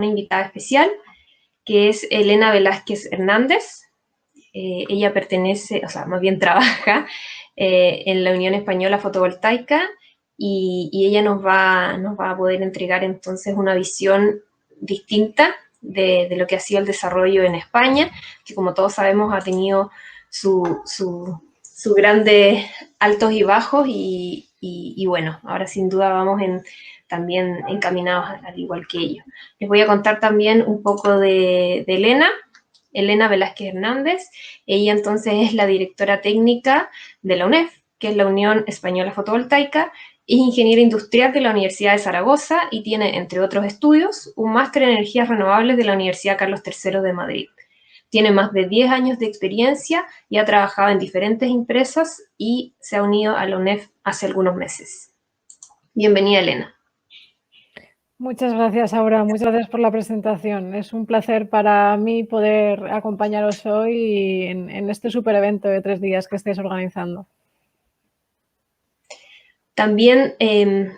una invitada especial, que es Elena Velázquez Hernández. Ella pertenece, o sea, más bien trabaja en la Unión Española Fotovoltaica y ella nos va a poder entregar entonces una visión distinta de lo que ha sido el desarrollo en España, que como todos sabemos ha tenido sus grandes altos y bajos y bueno, ahora sin duda vamos también encaminados al igual que ellos. Les voy a contar también un poco de Elena Velázquez Hernández. Ella entonces es la directora técnica de la UNEF, que es la Unión Española Fotovoltaica, es ingeniera industrial de la Universidad de Zaragoza y tiene, entre otros estudios, un máster en energías renovables de la Universidad Carlos III de Madrid. Tiene más de 10 años de experiencia y ha trabajado en diferentes empresas y se ha unido a la UNEF hace algunos meses. Bienvenida, Elena. Muchas gracias, Aura. Muchas gracias por la presentación. Es un placer para mí poder acompañaros hoy en este super evento de 3 días que estáis organizando. También,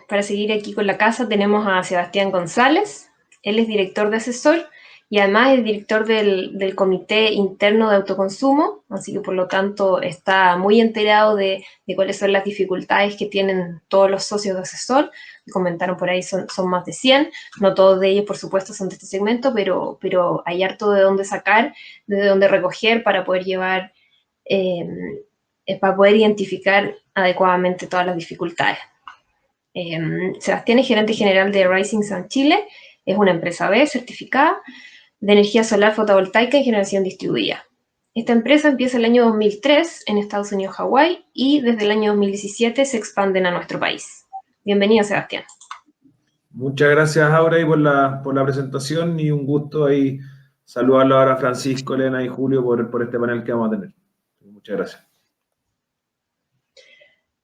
para seguir aquí con la casa, tenemos a Sebastián González. Él es director de asesor y además es director del Comité Interno de Autoconsumo, así que por lo tanto está muy enterado de cuáles son las dificultades que tienen todos los socios de asesor. Comentaron por ahí, son más de 100, no todos de ellos por supuesto son de este segmento, pero hay harto de dónde sacar, de dónde recoger para poder llevar, para poder identificar adecuadamente todas las dificultades. Sebastián es gerente general de Rising Sun Chile, es una empresa B certificada de energía solar fotovoltaica y generación distribuida. Esta empresa empieza el año 2003 en Estados Unidos, Hawái, y desde el año 2017 se expanden a nuestro país. Bienvenido, Sebastián. Muchas gracias, Aura, y por la presentación, y un gusto ahí saludarlo ahora a Francisco, Elena y Julio por este panel que vamos a tener. Muchas gracias.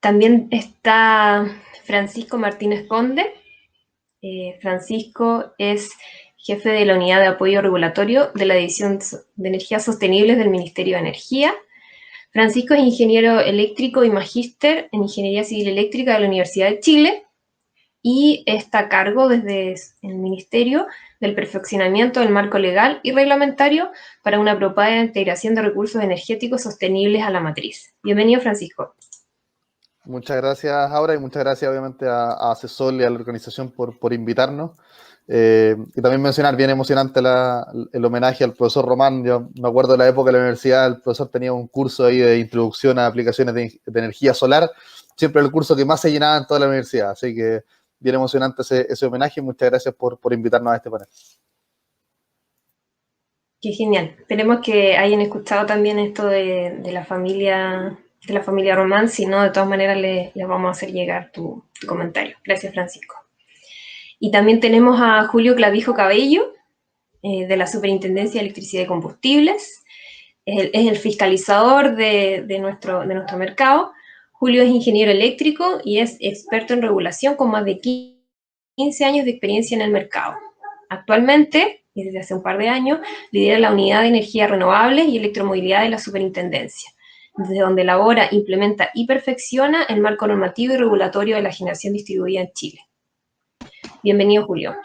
También está Francisco Martínez Conde. Francisco es jefe de la Unidad de Apoyo Regulatorio de la División de Energías Sostenibles del Ministerio de Energía. Francisco es ingeniero eléctrico y magíster en Ingeniería Civil Eléctrica de la Universidad de Chile y está a cargo desde el Ministerio del perfeccionamiento del marco legal y reglamentario para una propuesta de integración de recursos energéticos sostenibles a la matriz. Bienvenido, Francisco. Muchas gracias, Aura, y muchas gracias obviamente a Asesor y a la organización por invitarnos. Y también mencionar, bien emocionante el homenaje al profesor Román. Yo me acuerdo de la época de la universidad, el profesor tenía un curso ahí de introducción a aplicaciones de energía solar, siempre el curso que más se llenaba en toda la universidad, así que bien emocionante ese homenaje. Muchas gracias por invitarnos a este panel. Qué genial. Esperemos que hayan escuchado también esto de la familia Román, si no, de todas maneras les vamos a hacer llegar tu comentario. Gracias, Francisco. Y también tenemos a Julio Clavijo Cabello, de la Superintendencia de Electricidad y Combustibles. Es el fiscalizador de nuestro mercado. Julio es ingeniero eléctrico y es experto en regulación con más de 15 años de experiencia en el mercado. Actualmente, y desde hace un par de años, lidera la Unidad de Energías Renovables y Electromovilidad de la Superintendencia, desde donde elabora, implementa y perfecciona el marco normativo y regulatorio de la generación distribuida en Chile. Bienvenido, Julio.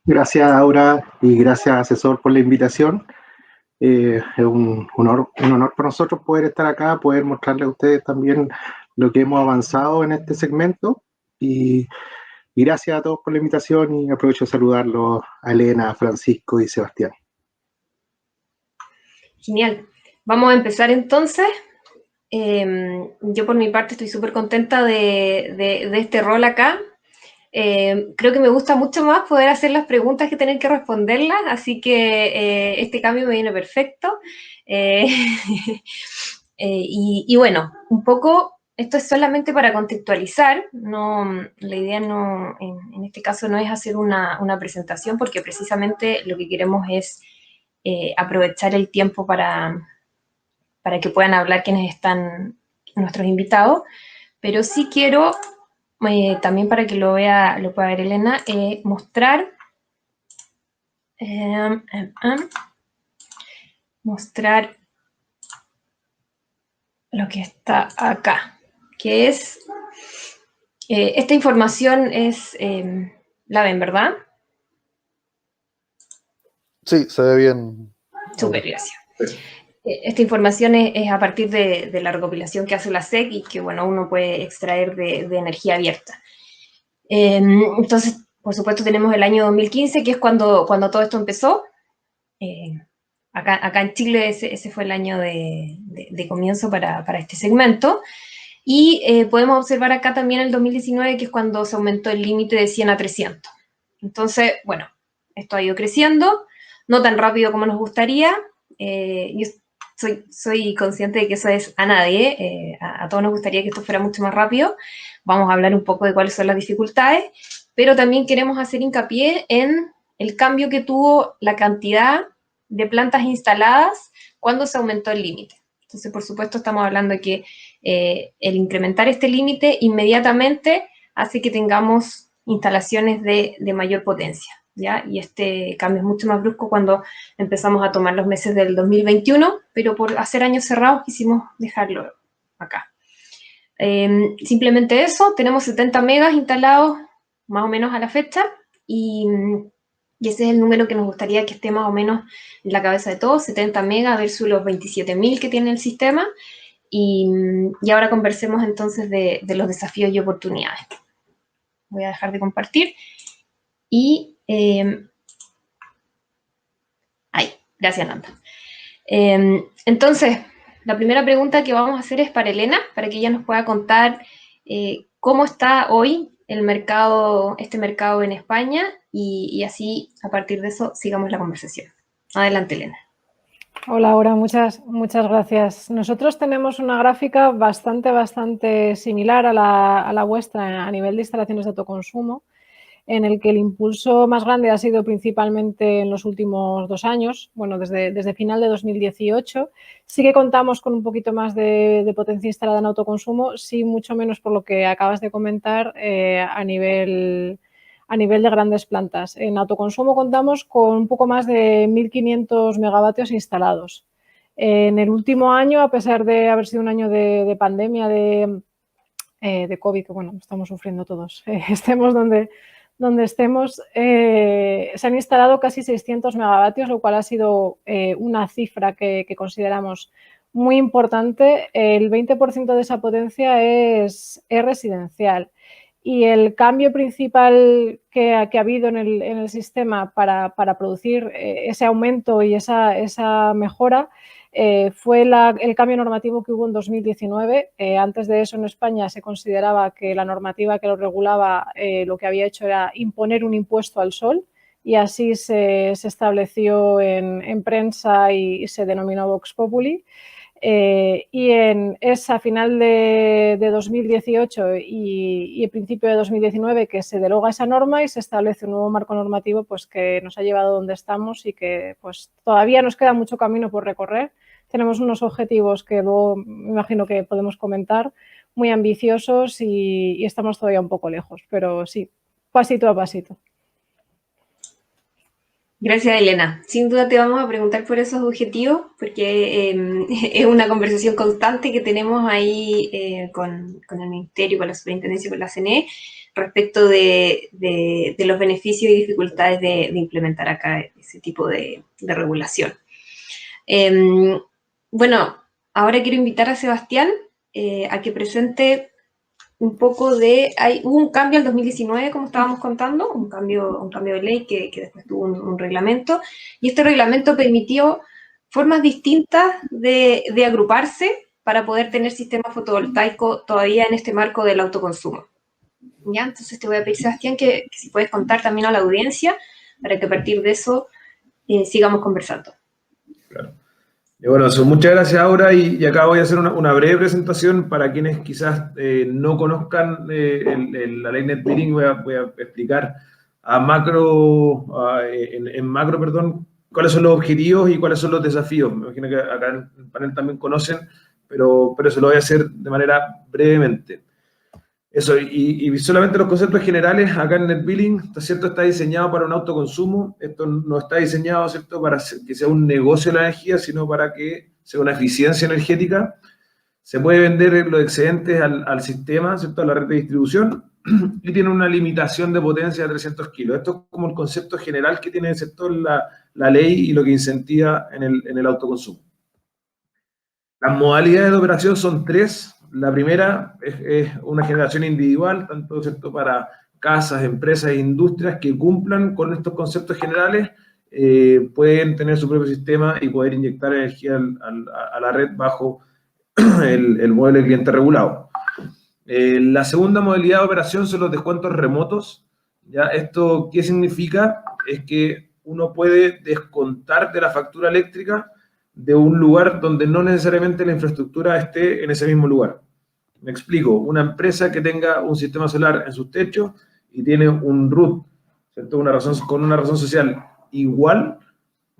Gracias, Aura, y gracias, asesor, por la invitación. Es un honor para nosotros poder estar acá, poder mostrarles a ustedes también lo que hemos avanzado en este segmento. Y gracias a todos por la invitación, y aprovecho de saludarlos a Elena, a Francisco y Sebastián. Genial. Vamos a empezar entonces. Yo por mi parte estoy súper contenta de este rol acá. Creo que me gusta mucho más poder hacer las preguntas que tener que responderlas, así que este cambio me viene perfecto. Y bueno, un poco, esto es solamente para contextualizar, la idea en este caso no es hacer una presentación, porque precisamente lo que queremos es aprovechar el tiempo para que puedan hablar quienes están nuestros invitados, pero sí quiero, también para que lo pueda ver Elena, mostrar lo que está acá, que es, esta información es, la ven, ¿verdad? Sí, se ve bien. Súper, gracias. Esta información es a partir de la recopilación que hace la SEC y que, bueno, uno puede extraer de energía abierta. Entonces, por supuesto, tenemos el año 2015, que es cuando todo esto empezó. Acá en Chile ese fue el año de comienzo para este segmento. Y podemos observar acá también el 2019, que es cuando se aumentó el límite de 100 a 300. Entonces, bueno, esto ha ido creciendo, no tan rápido como nos gustaría. Yo soy consciente de que eso es a nadie, a todos nos gustaría que esto fuera mucho más rápido. Vamos a hablar un poco de cuáles son las dificultades, pero también queremos hacer hincapié en el cambio que tuvo la cantidad de plantas instaladas cuando se aumentó el límite. Entonces, por supuesto, estamos hablando de que el incrementar este límite inmediatamente hace que tengamos instalaciones de mayor potencia, ¿ya? Y este cambio es mucho más brusco cuando empezamos a tomar los meses del 2021, pero por hacer años cerrados quisimos dejarlo acá. Simplemente eso, tenemos 70 megas instalados más o menos a la fecha y ese es el número que nos gustaría que esté más o menos en la cabeza de todos, 70 megas versus los 27.000 que tiene el sistema. Y ahora conversemos entonces de los desafíos y oportunidades. Voy a dejar de compartir. Y gracias, Nanda. Entonces, la primera pregunta que vamos a hacer es para Elena, para que ella nos pueda contar cómo está hoy este mercado en España y así, a partir de eso, sigamos la conversación. Adelante, Elena. Hola, Aura, muchas gracias. Nosotros tenemos una gráfica bastante similar a la vuestra a nivel de instalaciones de autoconsumo, en el que el impulso más grande ha sido principalmente en los últimos 2 años, bueno, desde final de 2018. Sí que contamos con un poquito más de potencia instalada en autoconsumo, sí mucho menos por lo que acabas de comentar a nivel de grandes plantas. En autoconsumo contamos con un poco más de 1.500 megavatios instalados. En el último año, a pesar de haber sido un año de pandemia, de COVID, que bueno, estamos sufriendo todos, estemos donde estemos, se han instalado casi 600 megavatios, lo cual ha sido una cifra que consideramos muy importante. El 20% de esa potencia es residencial. Y el cambio principal que ha habido en el sistema para producir ese aumento y esa mejora fue el cambio normativo que hubo en 2019. Antes de eso, en España se consideraba que la normativa que lo regulaba lo que había hecho era imponer un impuesto al sol, y así se estableció en prensa y se denominó Vox Populi. Y es a final de 2018 y el principio de 2019 que se deroga esa norma y se establece un nuevo marco normativo, pues, que nos ha llevado donde estamos y que pues todavía nos queda mucho camino por recorrer. Tenemos unos objetivos que luego me imagino que podemos comentar, muy ambiciosos, y estamos todavía un poco lejos, pero sí, pasito a pasito. Gracias, Elena. Sin duda te vamos a preguntar por esos objetivos, porque es una conversación constante que tenemos ahí con el Ministerio, con la Superintendencia y con la CNE, respecto de los beneficios y dificultades de implementar acá ese tipo de regulación. Bueno, ahora quiero invitar a Sebastián a que presente un poco hubo un cambio en 2019, como estábamos contando, un cambio de ley que después tuvo un reglamento, y este reglamento permitió formas distintas de agruparse para poder tener sistemas fotovoltaicos todavía en este marco del autoconsumo. ¿Ya? Entonces te voy a pedir, Sebastián, que si puedes contar también a la audiencia para que a partir de eso sigamos conversando. Claro. Bueno, muchas gracias, Aura, y acá voy a hacer una breve presentación para quienes quizás no conozcan la ley Net Metering. Voy a explicar en macro, cuáles son los objetivos y cuáles son los desafíos. Me imagino que acá en el panel también conocen, pero se lo voy a hacer de manera brevemente. Eso, y solamente los conceptos generales acá en NetBilling, ¿cierto? Está diseñado para un autoconsumo. Esto no está diseñado, ¿cierto?, para que sea un negocio de la energía, sino para que sea una eficiencia energética. Se puede vender los excedentes al sistema, ¿cierto?, a la red de distribución, y tiene una limitación de potencia de 300 kilos. Esto es como el concepto general que tiene el sector, la ley y lo que incentiva en el autoconsumo. Las modalidades de operación son 3. La primera es una generación individual, tanto, ¿cierto?, para casas, empresas e industrias que cumplan con estos conceptos generales, pueden tener su propio sistema y poder inyectar energía a la red bajo el modelo de cliente regulado. La segunda modalidad de operación son los descuentos remotos. ¿Ya? ¿Esto qué significa? Es que uno puede descontar de la factura eléctrica de un lugar donde no necesariamente la infraestructura esté en ese mismo lugar. Me explico. Una empresa que tenga un sistema solar en sus techos y tiene un RUT, ¿cierto?, con una razón social igual,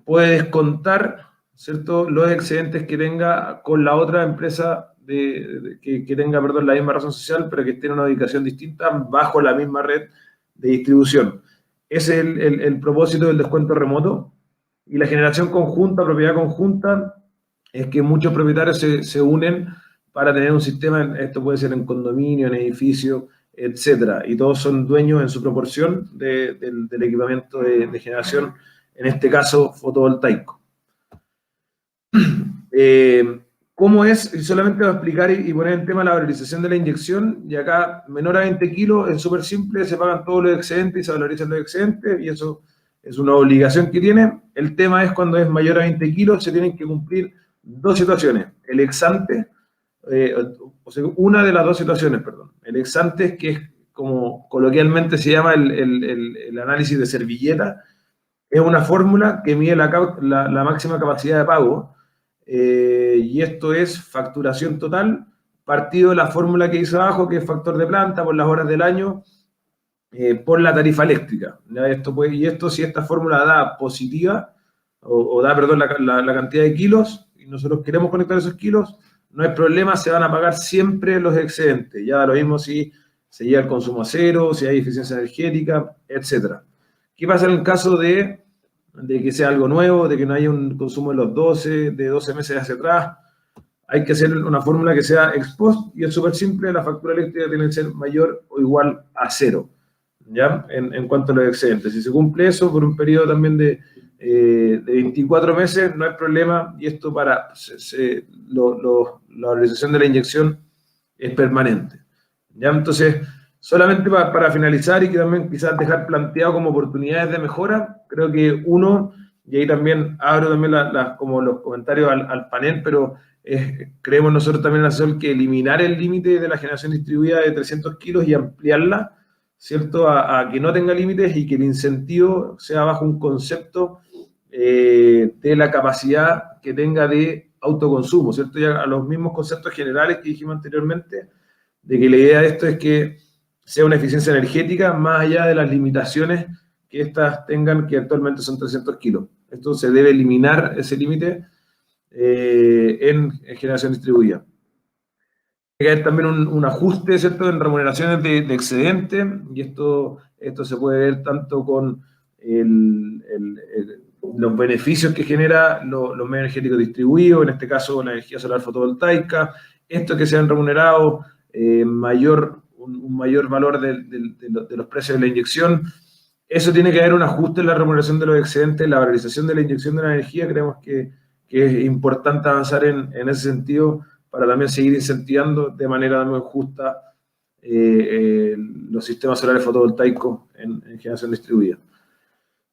puede descontar, ¿cierto?, los excedentes que tenga con la otra empresa que tenga, perdón, la misma razón social, pero que esté en una ubicación distinta bajo la misma red de distribución. Ese es el propósito del descuento remoto. Y la generación conjunta, propiedad conjunta, es que muchos propietarios se unen para tener un sistema, esto puede ser en condominio, en edificio, etcétera, y todos son dueños en su proporción del equipamiento de generación, en este caso fotovoltaico. ¿Cómo es? Solamente voy a explicar y poner en tema la valorización de la inyección, y acá menor a 20 kilos es súper simple, se pagan todos los excedentes y se valorizan los excedentes, y eso es una obligación que tiene. El tema es cuando es mayor a 20 kilos, se tienen que cumplir 2 situaciones. El ex ante, o sea, una de las 2 situaciones, perdón. El ex ante, que es como coloquialmente se llama el análisis de servilleta, es una fórmula que mide la máxima capacidad de pago, y esto es facturación total partido de la fórmula que hice abajo, que es factor de planta por las horas del año, por la tarifa eléctrica. ¿Ya? Esto, si esta fórmula da positiva, o da, perdón, la cantidad de kilos, y nosotros queremos conectar esos kilos, no hay problema, se van a pagar siempre los excedentes. Ya da lo mismo si se llega al consumo a cero, si hay eficiencia energética, etc. ¿Qué pasa en el caso de que sea algo nuevo, de que no haya un consumo de 12 meses hacia atrás? Hay que hacer una fórmula que sea ex post, y es súper simple, la factura eléctrica tiene que ser mayor o igual a 0, ¿ya? En cuanto a los excedentes. Si se cumple eso por un periodo también de 24 meses, no hay problema, y esto para la valorización de la inyección es permanente, ¿ya? Entonces, solamente para finalizar y que también quizás dejar planteado como oportunidades de mejora, creo que uno, y ahí también abro también como los comentarios al panel, pero creemos nosotros también en Asesol que eliminar el límite de la generación distribuida de 300 kilos y ampliarla, ¿cierto?, a que no tenga límites, y que el incentivo sea bajo un concepto de la capacidad que tenga de autoconsumo, ¿cierto? Ya a los mismos conceptos generales que dijimos anteriormente, de que la idea de esto es que sea una eficiencia energética más allá de las limitaciones que estas tengan, que actualmente son 300 kilos. Esto se debe eliminar, ese límite, en generación distribuida. Hay que haber también un ajuste, ¿cierto?, en remuneraciones de excedente, y esto se puede ver tanto con los beneficios que genera los medios energéticos distribuidos, en este caso la energía solar fotovoltaica, esto que se han remunerado un mayor valor de los precios de la inyección. Eso tiene que haber un ajuste en la remuneración de los excedentes, la valorización de la inyección de la energía. Creemos que es importante avanzar en ese sentido para también seguir incentivando de manera también justa los sistemas solares fotovoltaicos en generación distribuida.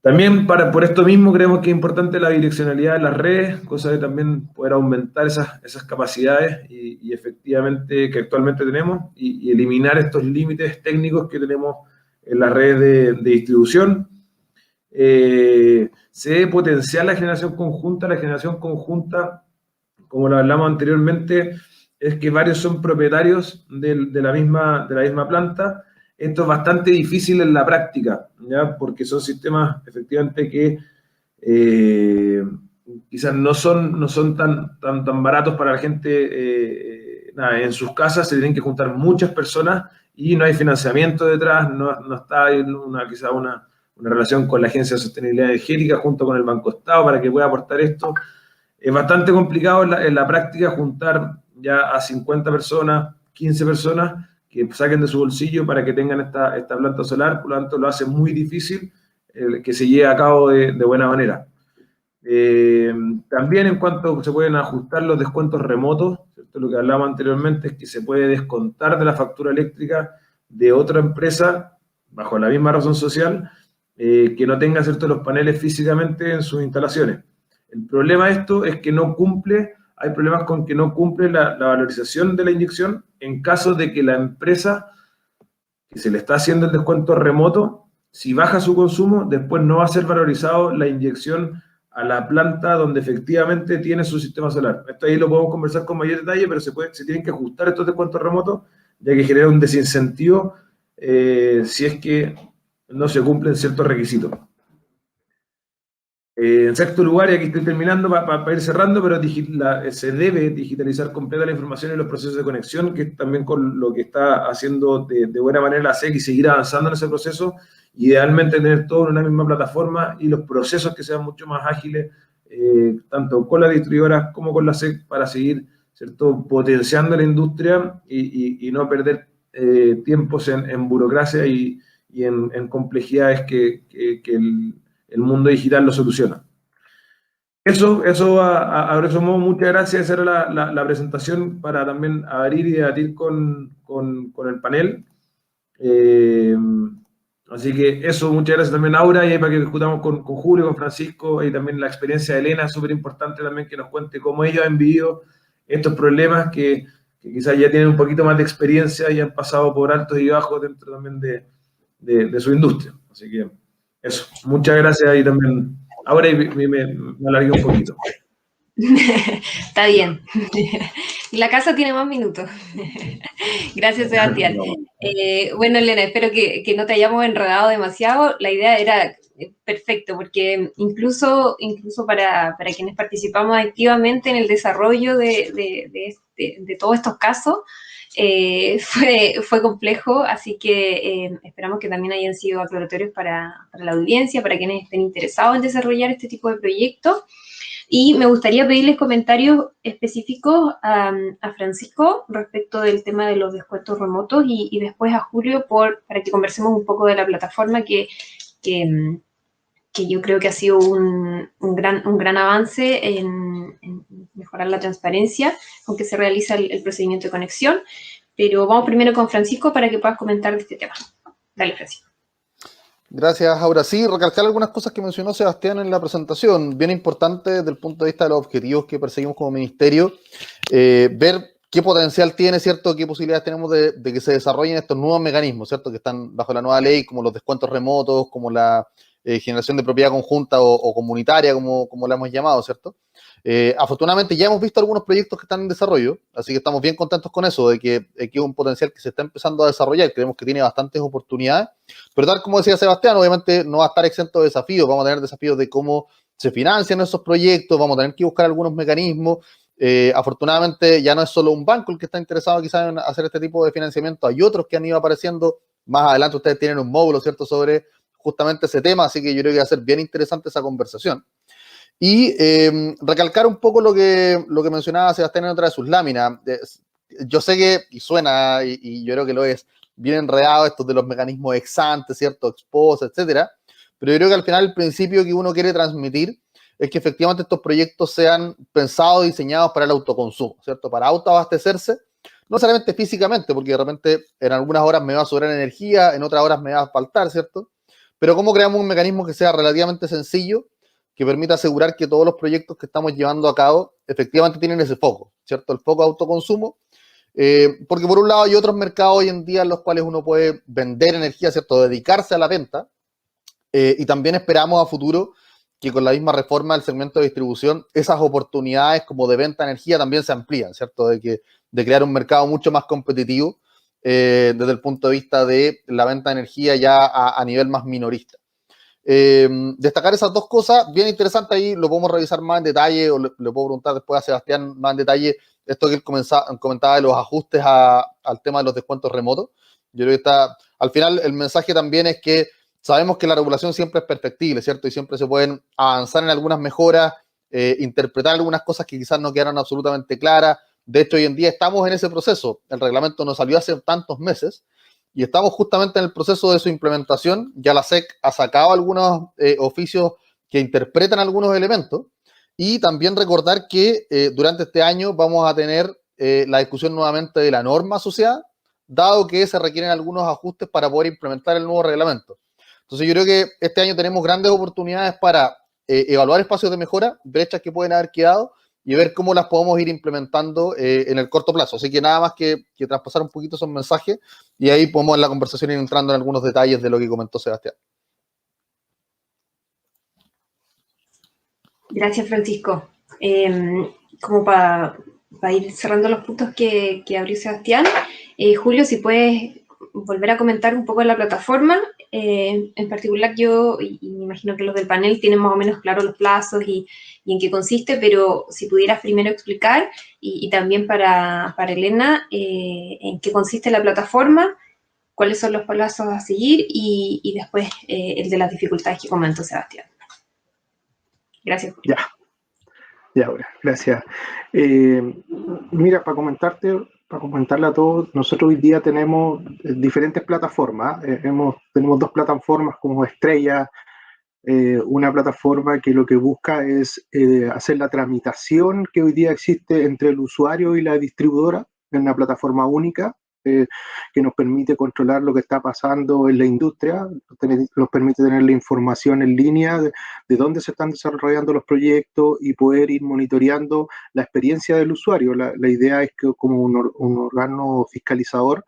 También por esto mismo creemos que es importante la direccionalidad de las redes, cosa de también poder aumentar esas capacidades y efectivamente que actualmente tenemos, y eliminar estos límites técnicos que tenemos en las redes de distribución. Se debe potenciar la generación conjunta. La generación conjunta, como lo hablamos anteriormente, es que varios son propietarios de la misma planta. Esto es bastante difícil en la práctica, ¿ya? Porque son sistemas efectivamente que quizás no son tan baratos para la gente. En sus casas se tienen que juntar muchas personas y no hay financiamiento detrás, no está quizás una relación con la Agencia de Sostenibilidad Energética junto con el Banco Estado para que pueda aportar esto. Es bastante complicado en la práctica juntar ya a 50 personas, 15 personas, que saquen de su bolsillo para que tengan esta planta solar, por lo tanto lo hace muy difícil que se lleve a cabo de buena manera. También en cuanto se pueden ajustar los descuentos remotos, ¿cierto? Lo que hablábamos anteriormente es que se puede descontar de la factura eléctrica de otra empresa bajo la misma razón social que no tenga, ¿cierto?, los paneles físicamente en sus instalaciones. El problema de esto es que no cumple, hay problemas con que no cumple la valorización de la inyección en caso de que la empresa que se le está haciendo el descuento remoto, si baja su consumo, después no va a ser valorizado la inyección a la planta donde efectivamente tiene su sistema solar. Esto ahí lo podemos conversar con mayor detalle, pero se tienen que ajustar estos descuentos remotos, ya que genera un desincentivo si es que no se cumplen ciertos requisitos. En sexto lugar, y aquí estoy terminando para ir cerrando, pero se debe digitalizar completa la información y los procesos de conexión, que es también con lo que está haciendo de buena manera la SEC y seguir avanzando en ese proceso. Idealmente tener todo en una misma plataforma y los procesos que sean mucho más ágiles, tanto con las distribuidoras como con la SEC, para seguir, ¿cierto?, potenciando la industria y no perder tiempos en burocracia y en complejidades que el mundo digital lo soluciona. Eso a grosso modo, muchas gracias. Esa era la presentación para también abrir y debatir con el panel. Así que eso, muchas gracias también, Aura, y ahí para que discutamos con Julio, con Francisco, y también la experiencia de Elena, súper importante también que nos cuente cómo ellos han vivido estos problemas que quizás ya tienen un poquito más de experiencia y han pasado por altos y bajos dentro también de su industria. Así que eso, muchas gracias ahí también. Ahora me alargué un poquito. Está bien. La casa tiene más minutos. Gracias, Sebastián. Bueno, Elena, espero que no te hayamos enredado demasiado. La idea era perfecto, porque incluso para quienes participamos activamente en el desarrollo de todos estos casos, fue complejo, así que esperamos que también hayan sido aclaratorios para la audiencia, para quienes estén interesados en desarrollar este tipo de proyectos. Y me gustaría pedirles comentarios específicos a Francisco respecto del tema de los descuentos remotos y después a Julio para que conversemos un poco de la plataforma que yo creo que ha sido un gran avance en mejorar la transparencia con que se realiza el procedimiento de conexión. Pero vamos primero con Francisco para que puedas comentar de este tema. Dale, Francisco. Gracias, Aura. Sí, recalcar algunas cosas que mencionó Sebastián en la presentación, bien importante desde el punto de vista de los objetivos que perseguimos como ministerio, ver qué potencial tiene, ¿cierto?, qué posibilidades tenemos de que se desarrollen estos nuevos mecanismos, ¿cierto?, que están bajo la nueva ley, como los descuentos remotos, como la generación de propiedad conjunta o comunitaria, como la hemos llamado, ¿cierto? Afortunadamente ya hemos visto algunos proyectos que están en desarrollo, así que estamos bien contentos con eso, de que aquí hay un potencial que se está empezando a desarrollar, creemos que tiene bastantes oportunidades, pero tal como decía Sebastián, obviamente no va a estar exento de desafíos, vamos a tener desafíos de cómo se financian esos proyectos, vamos a tener que buscar algunos mecanismos. Afortunadamente ya no es solo un banco el que está interesado quizás en hacer este tipo de financiamiento, hay otros que han ido apareciendo, más adelante ustedes tienen un módulo, ¿cierto?, sobre justamente ese tema, así que yo creo que va a ser bien interesante esa conversación. Y recalcar un poco lo que mencionaba Sebastián en otra de sus láminas. Yo sé que, y suena, y yo creo que lo es, bien enredado esto de los mecanismos ex ante, ¿cierto?, ex post, etcétera, pero yo creo que al final el principio que uno quiere transmitir es que efectivamente estos proyectos sean pensados y diseñados para el autoconsumo, ¿cierto?, para autoabastecerse, no solamente físicamente, porque de repente en algunas horas me va a sobrar energía, en otras horas me va a faltar, ¿cierto?, pero cómo creamos un mecanismo que sea relativamente sencillo, que permita asegurar que todos los proyectos que estamos llevando a cabo efectivamente tienen ese foco, ¿cierto? El foco de autoconsumo, porque por un lado hay otros mercados hoy en día en los cuales uno puede vender energía, ¿cierto? Dedicarse a la venta, y también esperamos a futuro que con la misma reforma del segmento de distribución, esas oportunidades como de venta de energía también se amplían, ¿cierto? De crear un mercado mucho más competitivo desde el punto de vista de la venta de energía ya a nivel más minorista. Destacar esas dos cosas, bien interesante, ahí lo podemos revisar más en detalle, o le puedo preguntar después a Sebastián más en detalle esto que él comentaba de los ajustes al tema de los descuentos remotos. Yo creo que al final el mensaje también es que sabemos que la regulación siempre es perfectible, ¿cierto? Y siempre se pueden avanzar en algunas mejoras, interpretar algunas cosas que quizás no quedaron absolutamente claras, De hecho, hoy en día estamos en ese proceso. El reglamento nos salió hace tantos meses y estamos justamente en el proceso de su implementación. Ya la SEC ha sacado algunos oficios que interpretan algunos elementos, y también recordar que durante este año vamos a tener la discusión nuevamente de la norma asociada, dado que se requieren algunos ajustes para poder implementar el nuevo reglamento. Entonces yo creo que este año tenemos grandes oportunidades para evaluar espacios de mejora, brechas que pueden haber quedado, y ver cómo las podemos ir implementando en el corto plazo. Así que nada más que traspasar un poquito esos mensajes, y ahí podemos en la conversación ir entrando en algunos detalles de lo que comentó Sebastián. Gracias, Francisco. Como para ir cerrando los puntos que abrió Sebastián, Julio, si puedes volver a comentar un poco la plataforma. En particular yo, y me imagino que los del panel tienen más o menos claro los plazos y en qué consiste, pero si pudieras primero explicar, y también para Elena, en qué consiste la plataforma, cuáles son los plazos a seguir, y después el de las dificultades que comentó Sebastián. Gracias. Ya, ahora, gracias. Mira, para comentarle a todos, nosotros hoy día tenemos diferentes plataformas. Tenemos dos plataformas como estrella. Una plataforma que lo que busca es hacer la tramitación que hoy día existe entre el usuario y la distribuidora en una plataforma única, que nos permite controlar lo que está pasando en la industria, nos permite tener la información en línea de dónde se están desarrollando los proyectos y poder ir monitoreando la experiencia del usuario. La idea es que como un órgano fiscalizador,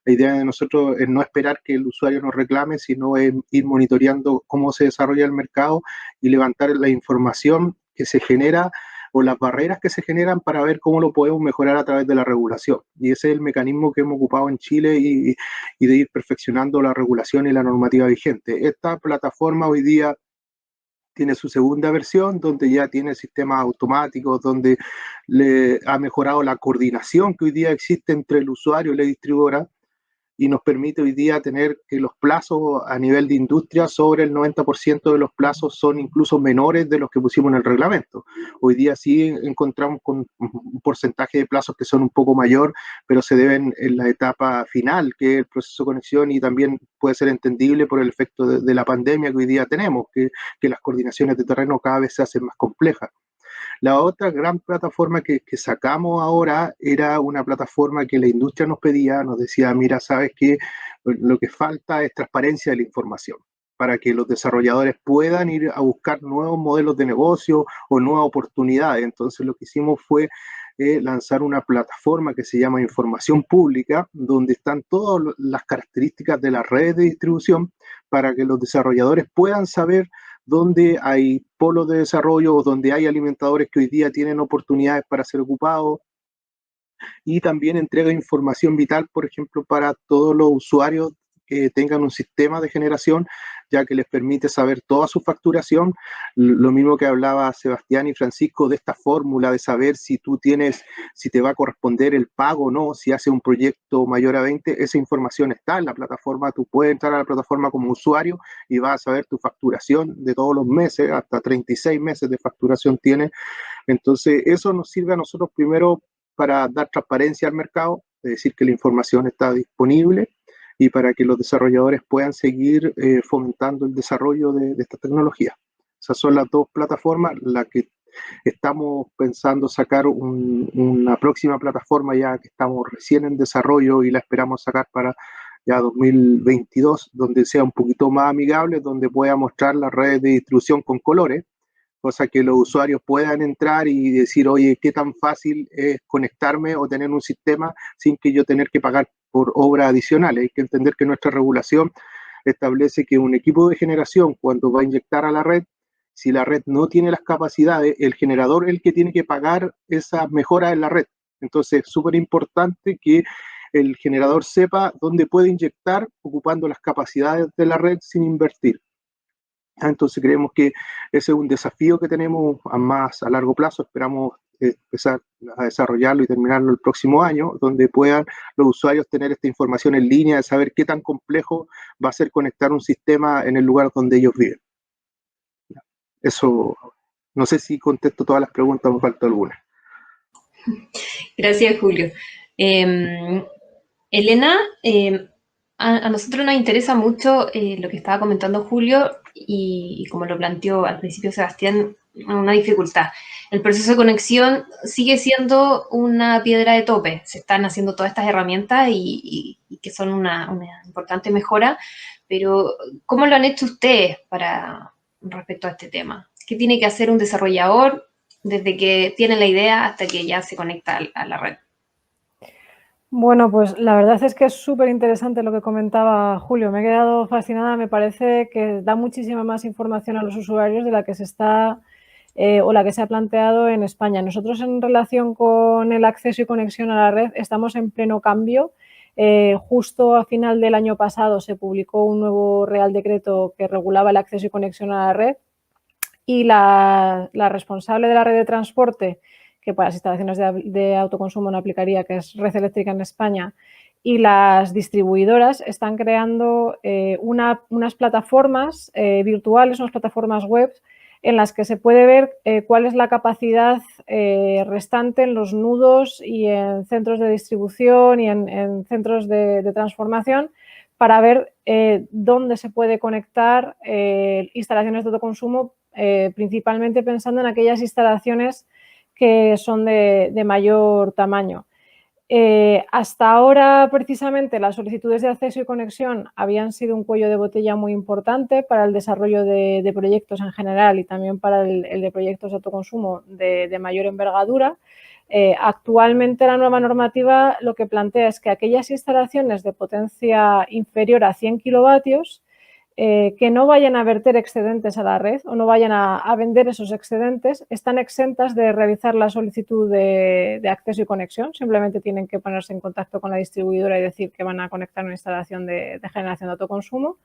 la idea de nosotros es no esperar que el usuario nos reclame, sino es ir monitoreando cómo se desarrolla el mercado y levantar la información que se genera o las barreras que se generan para ver cómo lo podemos mejorar a través de la regulación. Y ese es el mecanismo que hemos ocupado en Chile y de ir perfeccionando la regulación y la normativa vigente. Esta plataforma hoy día tiene su segunda versión, donde ya tiene sistemas automáticos, donde le ha mejorado la coordinación que hoy día existe entre el usuario y la distribuidora, y nos permite hoy día tener que los plazos a nivel de industria, sobre el 90% de los plazos son incluso menores de los que pusimos en el reglamento. Hoy día sí encontramos con un porcentaje de plazos que son un poco mayor, pero se deben en la etapa final, que es el proceso de conexión, y también puede ser entendible por el efecto de la pandemia que hoy día tenemos, que las coordinaciones de terreno cada vez se hacen más complejas. La otra gran plataforma que sacamos ahora era una plataforma que la industria nos pedía, nos decía, mira, ¿sabes qué? Lo que falta es transparencia de la información, para que los desarrolladores puedan ir a buscar nuevos modelos de negocio o nuevas oportunidades. Entonces lo que hicimos fue lanzar una plataforma que se llama Información Pública, donde están todas las características de las redes de distribución para que los desarrolladores puedan saber dónde hay polos de desarrollo o donde hay alimentadores que hoy día tienen oportunidades para ser ocupados, y también entrega información vital, por ejemplo, para todos los usuarios que tengan un sistema de generación, ya que les permite saber toda su facturación. Lo mismo que hablaba Sebastián y Francisco de esta fórmula de saber si tú tienes, si te va a corresponder el pago o no, si hace un proyecto mayor a 20, esa información está en la plataforma. Tú puedes entrar a la plataforma como usuario y vas a saber tu facturación de todos los meses, hasta 36 meses de facturación tiene. Entonces, eso nos sirve a nosotros primero para dar transparencia al mercado, es decir, que la información está disponible, y para que los desarrolladores puedan seguir fomentando el desarrollo de esta tecnología. Esas son las dos plataformas. La que estamos pensando sacar una próxima plataforma, ya que estamos recién en desarrollo y la esperamos sacar para ya 2022, donde sea un poquito más amigable, donde pueda mostrar las redes de distribución con colores, cosa que los usuarios puedan entrar y decir, oye, qué tan fácil es conectarme o tener un sistema sin que yo tener que pagar por obras adicionales. Hay que entender que nuestra regulación establece que un equipo de generación, cuando va a inyectar a la red, si la red no tiene las capacidades, el generador es el que tiene que pagar esas mejoras en la red. Entonces, es súper importante que el generador sepa dónde puede inyectar ocupando las capacidades de la red sin invertir. Entonces creemos que ese es un desafío que tenemos a largo plazo. Esperamos empezar a desarrollarlo y terminarlo el próximo año, donde puedan los usuarios tener esta información en línea, de saber qué tan complejo va a ser conectar un sistema en el lugar donde ellos viven. Eso, no sé si contesto todas las preguntas, me falta alguna. Gracias, Julio. Elena, a nosotros nos interesa mucho lo que estaba comentando Julio y como lo planteó al principio Sebastián, una dificultad. El proceso de conexión sigue siendo una piedra de tope. Se están haciendo todas estas herramientas y que son una importante mejora, pero ¿cómo lo han hecho ustedes respecto a este tema? ¿Qué tiene que hacer un desarrollador desde que tiene la idea hasta que ya se conecta a la red? Bueno, pues la verdad es que es súper interesante lo que comentaba Julio. Me he quedado fascinada. Me parece que da muchísima más información a los usuarios de la que se está o la que se ha planteado en España. Nosotros, en relación con el acceso y conexión a la red, estamos en pleno cambio. Justo a final del año pasado se publicó un nuevo Real Decreto que regulaba el acceso y conexión a la red, y la responsable de la red de transporte, que para las instalaciones de autoconsumo no aplicaría, que es Red Eléctrica en España, y las distribuidoras están creando unas plataformas virtuales, unas plataformas web en las que se puede ver cuál es la capacidad restante en los nudos y en centros de distribución y en centros de transformación, para ver dónde se puede conectar instalaciones de autoconsumo, principalmente pensando en aquellas instalaciones que son de mayor tamaño. Hasta ahora, precisamente, las solicitudes de acceso y conexión habían sido un cuello de botella muy importante para el desarrollo de proyectos en general y también para el de proyectos de autoconsumo de mayor envergadura. Actualmente, la nueva normativa lo que plantea es que aquellas instalaciones de potencia inferior a 100 kilovatios que no vayan a verter excedentes a la red o no vayan a vender esos excedentes, están exentas de realizar la solicitud de acceso y conexión. Simplemente tienen que ponerse en contacto con la distribuidora y decir que van a conectar una instalación de generación de autoconsumo,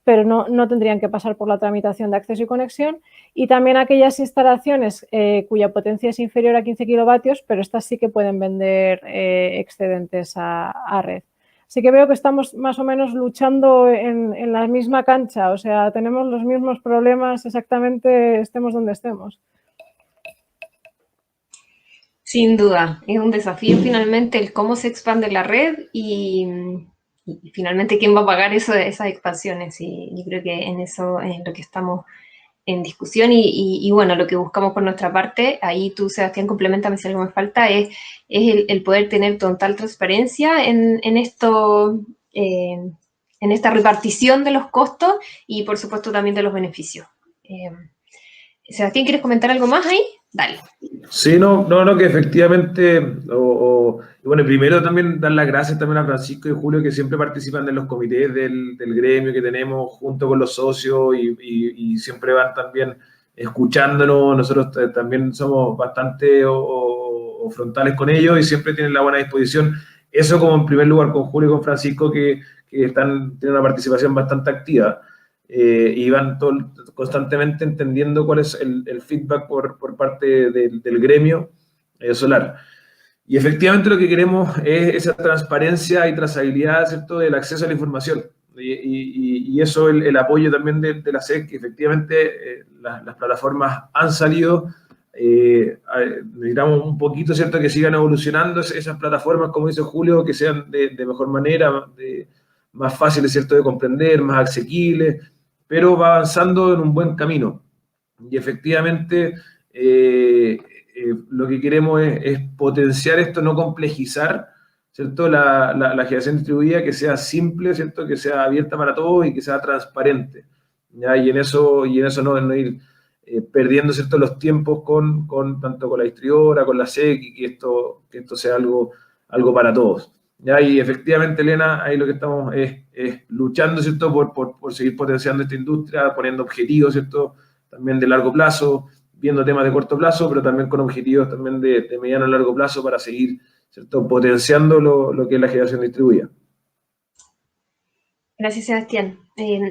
pero no tendrían que pasar por la tramitación de acceso y conexión. Y también aquellas instalaciones cuya potencia es inferior a 15 kilovatios, pero estas sí que pueden vender excedentes a red. Así que veo que estamos más o menos luchando en la misma cancha, o sea, tenemos los mismos problemas exactamente, estemos donde estemos. Sin duda, es un desafío finalmente el cómo se expande la red y finalmente quién va a pagar esas expansiones. Y yo creo que en eso es lo que estamos en discusión y bueno, lo que buscamos por nuestra parte, ahí tú, Sebastián, complementame si algo me falta, es el poder tener total transparencia en esto, en esta repartición de los costos y por supuesto también de los beneficios. Sebastián, ¿quieres comentar algo más ahí? Dale. Sí, no, que efectivamente, y bueno, primero también dar las gracias también a Francisco y Julio, que siempre participan de los comités del gremio que tenemos junto con los socios y siempre van también escuchándonos. Nosotros también somos bastante frontales con ellos y siempre tienen la buena disposición. Eso como en primer lugar con Julio y con Francisco, que tienen una participación bastante activa. Y van constantemente entendiendo cuál es el feedback por parte del gremio solar. Y efectivamente lo que queremos es esa transparencia y trazabilidad, ¿cierto?, del acceso a la información. Y eso, el apoyo también de la SEC, que efectivamente las plataformas han salido. Necesitamos un poquito, ¿cierto?, que sigan evolucionando esas plataformas, como dice Julio, que sean de mejor manera, más fáciles, ¿cierto?, de comprender, más asequibles, pero va avanzando en un buen camino. Y efectivamente lo que queremos es potenciar esto, no complejizar, ¿cierto?, la generación distribuida, que sea simple, ¿cierto?, que sea abierta para todos y que sea transparente, ¿ya? Y en eso no ir perdiendo, ¿cierto?, los tiempos tanto con la distribuidora, con la SEC, y que esto sea algo para todos. ¿Ya? Y efectivamente, Elena, ahí lo que estamos es luchando, ¿cierto?, por seguir potenciando esta industria, poniendo objetivos, ¿cierto?, también de largo plazo, viendo temas de corto plazo, pero también con objetivos también de mediano y largo plazo para seguir, ¿cierto?, potenciando lo que es la generación distribuida. Gracias, Sebastián.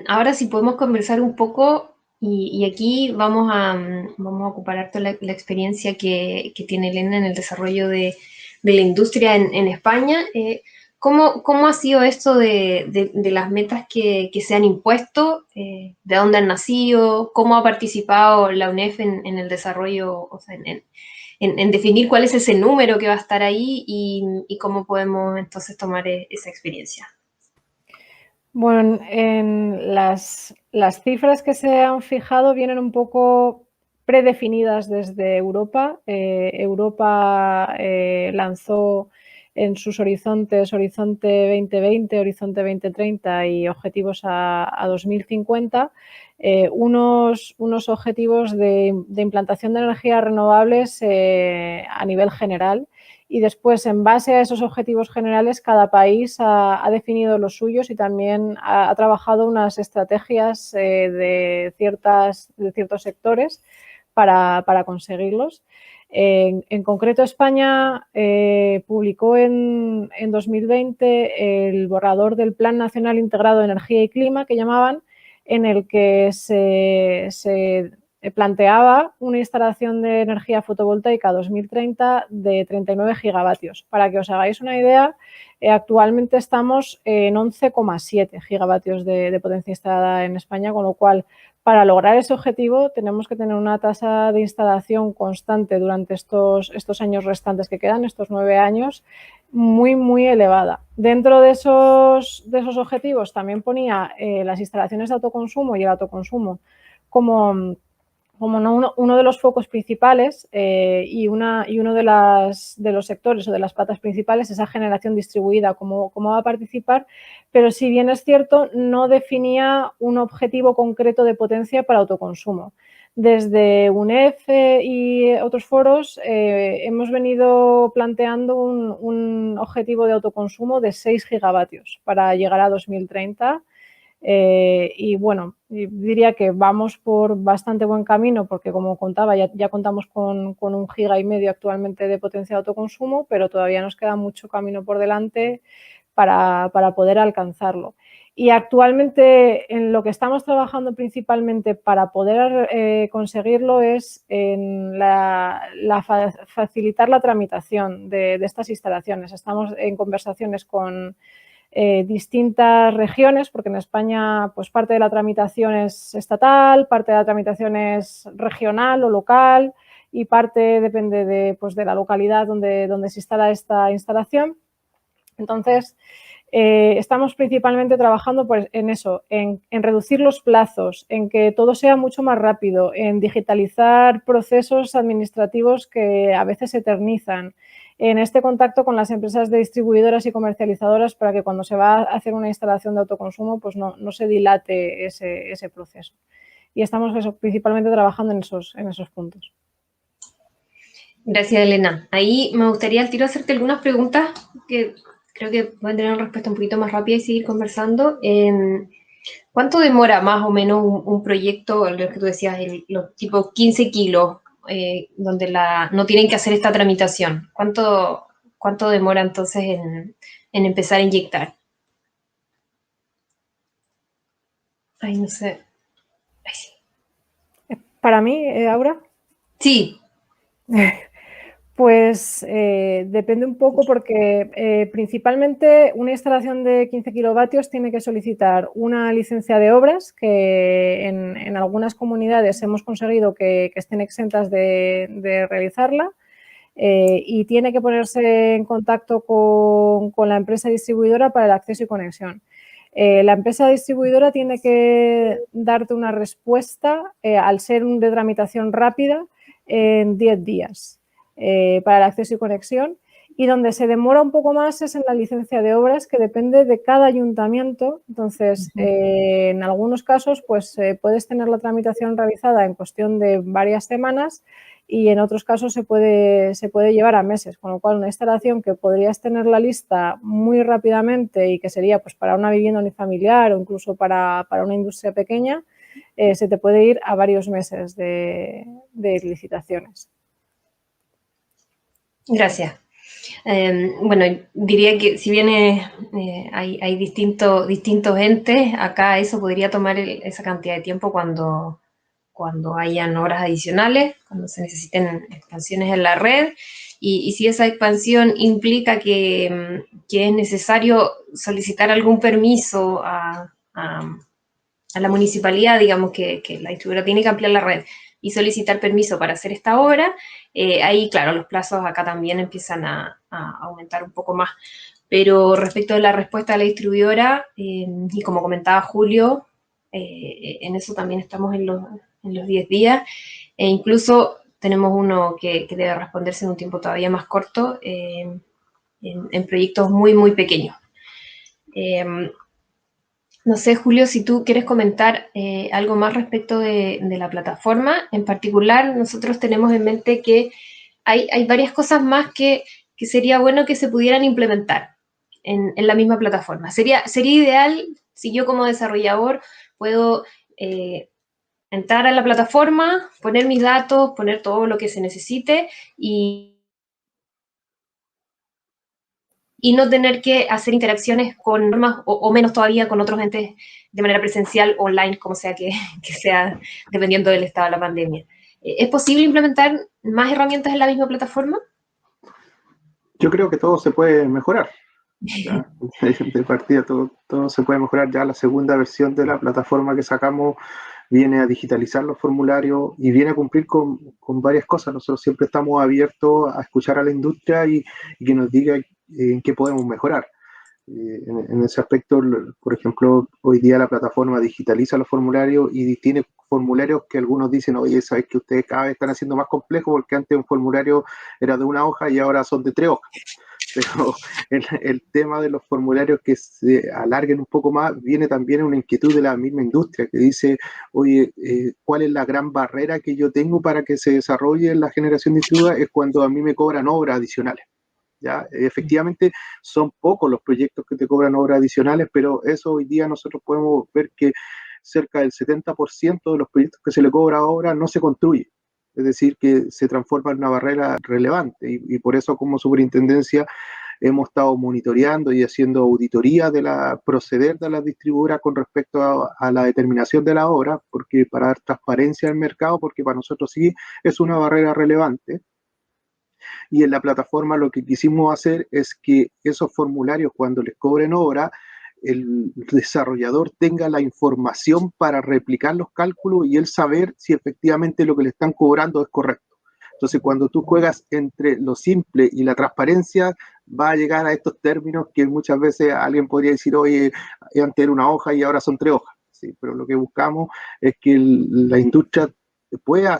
Ahora sí podemos conversar un poco y aquí vamos a ocupar harto la experiencia que tiene Elena en el desarrollo de la industria en España. ¿Cómo ha sido esto de las metas que se han impuesto? ¿De dónde han nacido? ¿Cómo ha participado la UNEF en el desarrollo, o sea, en definir cuál es ese número que va a estar ahí y cómo podemos entonces tomar esa experiencia. Bueno, en las cifras que se han fijado vienen un poco predefinidas desde Europa. Europa lanzó en sus horizontes, Horizonte 2020, Horizonte 2030 y objetivos a 2050, unos objetivos de implantación de energías renovables a nivel general. Y después, en base a esos objetivos generales, cada país ha definido los suyos y también ha trabajado unas estrategias de ciertos sectores para conseguirlos. En concreto, España publicó en 2020 el borrador del Plan Nacional Integrado de Energía y Clima, que llamaban, en el que se planteaba una instalación de energía fotovoltaica 2030 de 39 gigavatios. Para que os hagáis una idea, actualmente estamos en 11,7 gigavatios de potencia instalada en España, con lo cual, para lograr ese objetivo tenemos que tener una tasa de instalación constante durante estos años restantes que quedan, estos 9 años, muy, muy elevada. Dentro de esos objetivos también ponía las instalaciones de autoconsumo y el autoconsumo como uno de los focos principales y uno de los sectores o de las patas principales, esa generación distribuida, cómo va a participar, pero si bien es cierto, no definía un objetivo concreto de potencia para autoconsumo. Desde UNEF y otros foros hemos venido planteando un objetivo de autoconsumo de 6 gigavatios para llegar a 2030. Y bueno, diría que vamos por bastante buen camino porque, como contaba, ya contamos con 1,5 gigas actualmente de potencia de autoconsumo, pero todavía nos queda mucho camino por delante para poder alcanzarlo. Y actualmente en lo que estamos trabajando principalmente para poder conseguirlo es en facilitar la tramitación de estas instalaciones. Estamos en conversaciones con distintas regiones, porque en España pues parte de la tramitación es estatal, parte de la tramitación es regional o local y parte depende de la localidad donde se instala esta instalación. Entonces, estamos principalmente trabajando en eso, en reducir los plazos, en que todo sea mucho más rápido, en digitalizar procesos administrativos que a veces se eternizan, en este contacto con las empresas de distribuidoras y comercializadoras para que cuando se va a hacer una instalación de autoconsumo pues no se dilate ese proceso. Y estamos principalmente trabajando en esos puntos. Gracias, Elena. Ahí me gustaría al tiro hacerte algunas preguntas que creo que van a tener una respuesta un poquito más rápida y seguir conversando. ¿Cuánto demora más o menos un proyecto, lo que tú decías, los tipo 15 kilos, donde no tienen que hacer esta tramitación? ¿Cuánto demora entonces en empezar a inyectar? Ay, no sé. Ay, sí. ¿Para mí, Aura? Sí. Pues depende un poco porque principalmente una instalación de 15 kilovatios tiene que solicitar una licencia de obras que en algunas comunidades hemos conseguido que estén exentas de realizarla y tiene que ponerse en contacto con la empresa distribuidora para el acceso y conexión. La empresa distribuidora tiene que darte una respuesta al ser de tramitación rápida en 10 días. Para el acceso y conexión, y donde se demora un poco más es en la licencia de obras, que depende de cada ayuntamiento. Entonces, en algunos casos pues puedes tener la tramitación realizada en cuestión de varias semanas y en otros casos se puede llevar a meses, con lo cual una instalación que podrías tener la lista muy rápidamente y que sería pues para una vivienda unifamiliar o incluso para una industria pequeña, se te puede ir a varios meses de licitaciones. Gracias. Bueno, diría que si bien hay distintos entes, acá eso podría tomar esa cantidad de tiempo cuando hayan horas adicionales, cuando se necesiten expansiones en la red, y si esa expansión implica que es necesario solicitar algún permiso a la municipalidad, digamos que la distribuidora tiene que ampliar la red, y solicitar permiso para hacer esta obra, ahí, claro, los plazos acá también empiezan a aumentar un poco más. Pero respecto de la respuesta de la distribuidora, y como comentaba Julio, en eso también estamos en los 10 días, e incluso tenemos uno que debe responderse en un tiempo todavía más corto, en proyectos muy, muy pequeños. No sé, Julio, si tú quieres comentar algo más respecto de la plataforma. En particular, nosotros tenemos en mente que hay varias cosas más que sería bueno que se pudieran implementar en la misma plataforma. Sería ideal si yo como desarrollador puedo entrar a la plataforma, poner mis datos, poner todo lo que se necesite y no tener que hacer interacciones con normas o menos todavía con otros entes de manera presencial, online, como sea que sea, dependiendo del estado de la pandemia. ¿Es posible implementar más herramientas en la misma plataforma? Yo creo que todo se puede mejorar. ¿Ya? De partida todo se puede mejorar. Ya la segunda versión de la plataforma que sacamos viene a digitalizar los formularios y viene a cumplir con varias cosas. Nosotros siempre estamos abiertos a escuchar a la industria y que nos diga en qué podemos mejorar. En ese aspecto, por ejemplo, hoy día la plataforma digitaliza los formularios y tiene formularios que algunos dicen, oye, sabes que ustedes cada vez están haciendo más complejo porque antes un formulario era de una hoja y ahora son de 3 hojas. Pero el tema de los formularios que se alarguen un poco más viene también una inquietud de la misma industria que dice, oye, ¿cuál es la gran barrera que yo tengo para que se desarrolle la generación distribuida? Es cuando a mí me cobran obras adicionales. ¿Ya? Efectivamente, son pocos los proyectos que te cobran obras adicionales, pero eso hoy día nosotros podemos ver que cerca del 70% de los proyectos que se le cobra ahora no se construye. Es decir, que se transforma en una barrera relevante y por eso como superintendencia hemos estado monitoreando y haciendo auditoría de la proceder de las distribuidoras con respecto a la determinación de la obra, porque para dar transparencia al mercado, porque para nosotros sí es una barrera relevante. Y en la plataforma lo que quisimos hacer es que esos formularios, cuando les cobren obra, el desarrollador tenga la información para replicar los cálculos y él saber si efectivamente lo que le están cobrando es correcto. Entonces, cuando tú juegas entre lo simple y la transparencia, va a llegar a estos términos que muchas veces alguien podría decir, oye, antes era una hoja y ahora son 3 hojas. Sí, pero lo que buscamos es que la industria pueda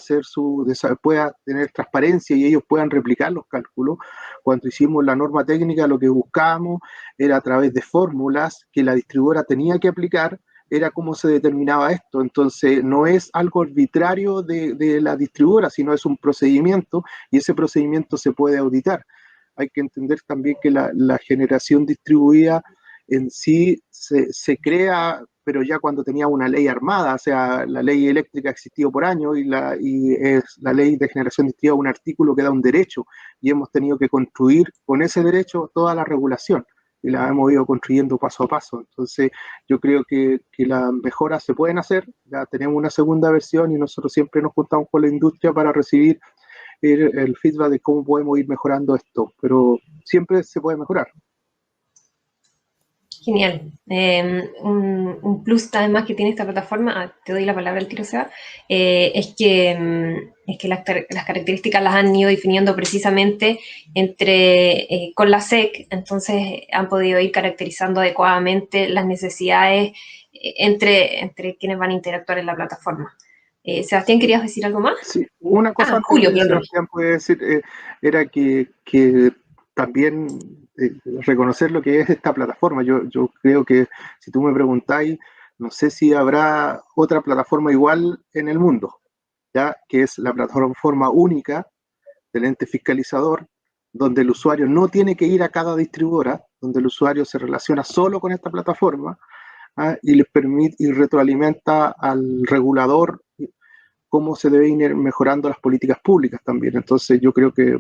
tener transparencia y ellos puedan replicar los cálculos. Cuando hicimos la norma técnica, lo que buscábamos era a través de fórmulas que la distribuidora tenía que aplicar, era cómo se determinaba esto. Entonces, no es algo arbitrario de la distribuidora, sino es un procedimiento y ese procedimiento se puede auditar. Hay que entender también que la generación distribuida en sí se crea, pero ya cuando tenía una ley armada, o sea, la ley eléctrica ha existido por años y es la ley de generación distribuida un artículo que da un derecho y hemos tenido que construir con ese derecho toda la regulación y la hemos ido construyendo paso a paso. Entonces, yo creo que las mejoras se pueden hacer, ya tenemos una segunda versión y nosotros siempre nos juntamos con la industria para recibir el feedback de cómo podemos ir mejorando esto, pero siempre se puede mejorar. Genial. Un plus además que tiene esta plataforma, te doy la palabra al tiro, Seba, es que las características las han ido definiendo precisamente con la SEC, entonces han podido ir caracterizando adecuadamente las necesidades entre quienes van a interactuar en la plataforma. Sebastián, ¿querías decir algo más? Sí, una cosa Julio, que Sebastián puede decir era que también reconocer lo que es esta plataforma. Yo creo que si tú me preguntáis, no sé si habrá otra plataforma igual en el mundo, ya que es la plataforma única del ente fiscalizador, donde el usuario no tiene que ir a cada distribuidora, donde el usuario se relaciona solo con esta plataforma y les permite y retroalimenta al regulador cómo se deben ir mejorando las políticas públicas también. Entonces yo creo que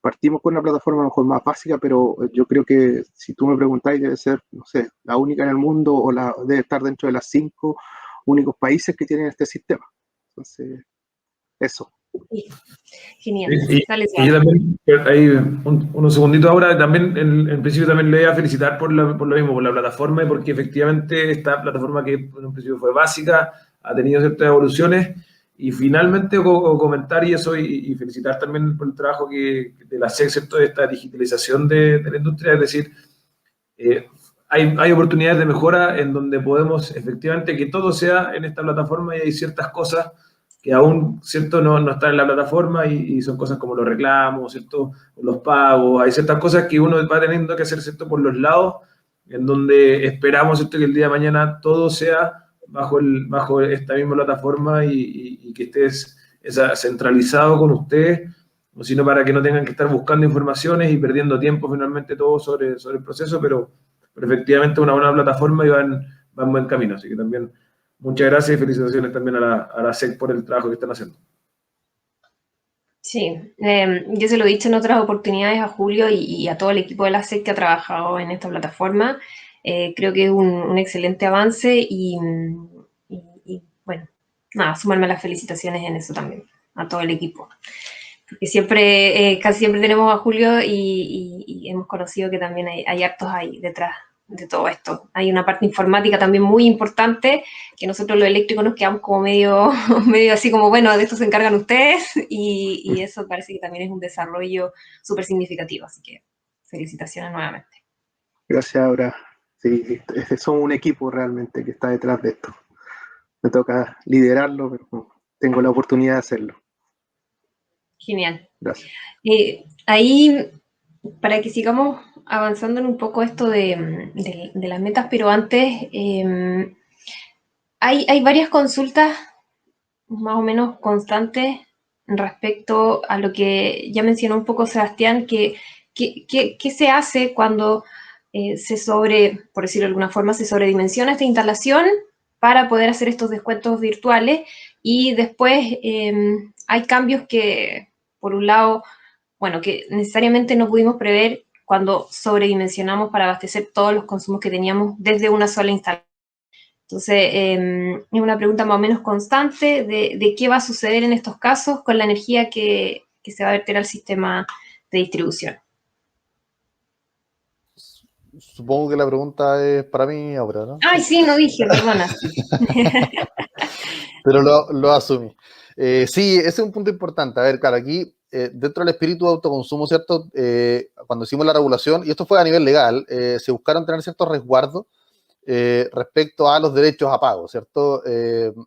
partimos con una plataforma a lo mejor más básica, pero yo creo que si tú me preguntáis debe ser, no sé, la única en el mundo o debe estar dentro de las 5 únicos países que tienen este sistema. Entonces, eso. Sí. Genial. Dale, y yo también, ahí, unos segunditos ahora, también en principio también le voy a felicitar por lo mismo, por la plataforma, porque efectivamente esta plataforma que en un principio fue básica, ha tenido ciertas evoluciones Y finalmente comentar y eso y felicitar también por el trabajo de la SEC, ¿cierto? De esta digitalización de la industria, es decir, hay oportunidades de mejora en donde podemos efectivamente que todo sea en esta plataforma y hay ciertas cosas que aún, ¿cierto? No están en la plataforma y son cosas como los reclamos, ¿cierto? Los pagos, hay ciertas cosas que uno va teniendo que hacer, ¿cierto? Por los lados, en donde esperamos, ¿cierto? Que el día de mañana todo sea bajo esta misma plataforma y que esté centralizado con ustedes, o sino para que no tengan que estar buscando informaciones y perdiendo tiempo finalmente todo sobre el proceso, pero efectivamente una buena plataforma y van buen camino. Así que también muchas gracias y felicitaciones también a la SEC por el trabajo que están haciendo. Sí, yo se lo he dicho en otras oportunidades a Julio y a todo el equipo de la SEC que ha trabajado en esta plataforma. Creo que es un excelente avance y bueno, nada, sumarme las felicitaciones en eso también, a todo el equipo. Porque siempre, casi siempre tenemos a Julio y hemos conocido que también hay hartos ahí detrás de todo esto. Hay una parte informática también muy importante, que nosotros los eléctricos nos quedamos como medio así como, bueno, de esto se encargan ustedes, y eso parece que también es un desarrollo súper significativo, así que felicitaciones nuevamente. Gracias, Aura. Sí, somos un equipo realmente que está detrás de esto. Me toca liderarlo, pero tengo la oportunidad de hacerlo. Genial. Gracias. Ahí, para que sigamos avanzando en un poco esto de las metas, pero antes, hay varias consultas más o menos constantes respecto a lo que ya mencionó un poco Sebastián, que se hace cuando por decirlo de alguna forma, se sobredimensiona esta instalación para poder hacer estos descuentos virtuales y después hay cambios que, por un lado, bueno, que necesariamente no pudimos prever cuando sobredimensionamos para abastecer todos los consumos que teníamos desde una sola instalación. Entonces, es una pregunta más o menos constante de qué va a suceder en estos casos con la energía que se va a verter al sistema de distribución. Supongo que la pregunta es para mí ahora, ¿no? Ay, sí, no dije, perdona. Pero lo asumí. Sí, ese es un punto importante. A ver, claro, aquí dentro del espíritu de autoconsumo, ¿cierto? Cuando hicimos la regulación, y esto fue a nivel legal, se buscaron tener ciertos resguardos respecto a los derechos a pago, ¿cierto?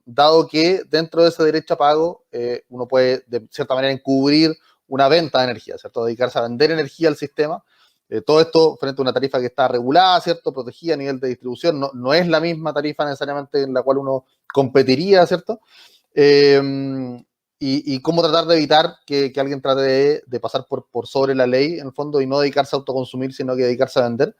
Dado que dentro de ese derecho a pago uno puede, de cierta manera, encubrir una venta de energía, ¿cierto? Dedicarse a vender energía al sistema. Todo esto frente a una tarifa que está regulada, ¿cierto? Protegida a nivel de distribución. No es la misma tarifa necesariamente en la cual uno competiría, ¿cierto? Y cómo tratar de evitar que alguien trate de pasar por sobre la ley, en el fondo, y no dedicarse a autoconsumir, sino que dedicarse a vender.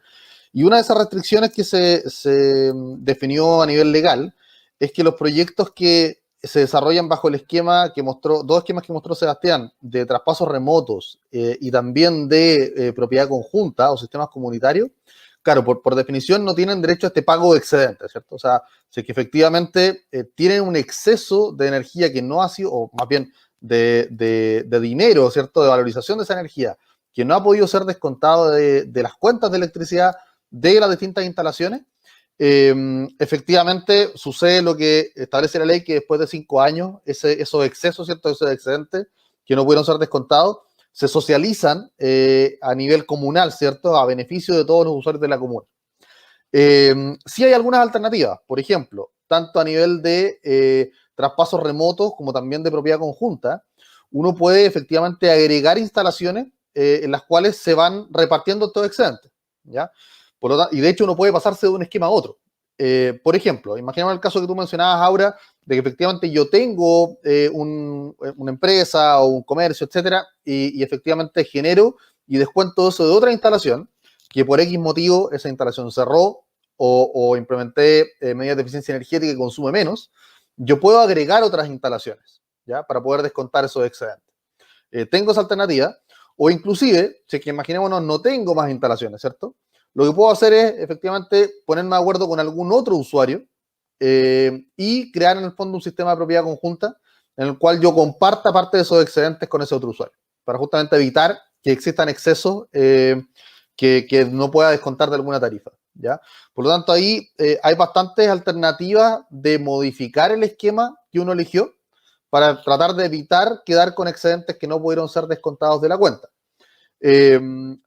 Y una de esas restricciones que se definió a nivel legal es que los proyectos que se desarrollan bajo el esquema que mostró, dos esquemas que mostró Sebastián, de traspasos remotos y también de propiedad conjunta o sistemas comunitarios, claro, por definición no tienen derecho a este pago de excedente, ¿cierto? O sea, si es que efectivamente tienen un exceso de energía que no ha sido, o más bien de dinero, ¿cierto? De valorización de esa energía, que no ha podido ser descontado de las cuentas de electricidad de las distintas instalaciones, efectivamente sucede lo que establece la ley, que después de 5 años esos excesos, ¿cierto? Esos excedentes que no pudieron ser descontados, se socializan a nivel comunal, ¿cierto? A beneficio de todos los usuarios de la comuna. Sí hay algunas alternativas, por ejemplo, tanto a nivel de traspasos remotos como también de propiedad conjunta, uno puede efectivamente agregar instalaciones en las cuales se van repartiendo estos excedentes, ¿ya? Y de hecho uno puede pasarse de un esquema a otro. Por ejemplo, imaginemos el caso que tú mencionabas, Aura, de que efectivamente yo tengo una empresa o un comercio, etcétera, y efectivamente genero y descuento eso de otra instalación, que por X motivo esa instalación cerró o implementé medidas de eficiencia energética que consume menos, yo puedo agregar otras instalaciones, ¿ya? Para poder descontar esos excedentes. Tengo esa alternativa, o inclusive, si es que imaginémonos, no tengo más instalaciones, ¿cierto? Lo que puedo hacer es, efectivamente, ponerme de acuerdo con algún otro usuario y crear, en el fondo, un sistema de propiedad conjunta en el cual yo comparta parte de esos excedentes con ese otro usuario, para justamente evitar que existan excesos que no pueda descontar de alguna tarifa, ¿ya? Por lo tanto, ahí hay bastantes alternativas de modificar el esquema que uno eligió para tratar de evitar quedar con excedentes que no pudieron ser descontados de la cuenta.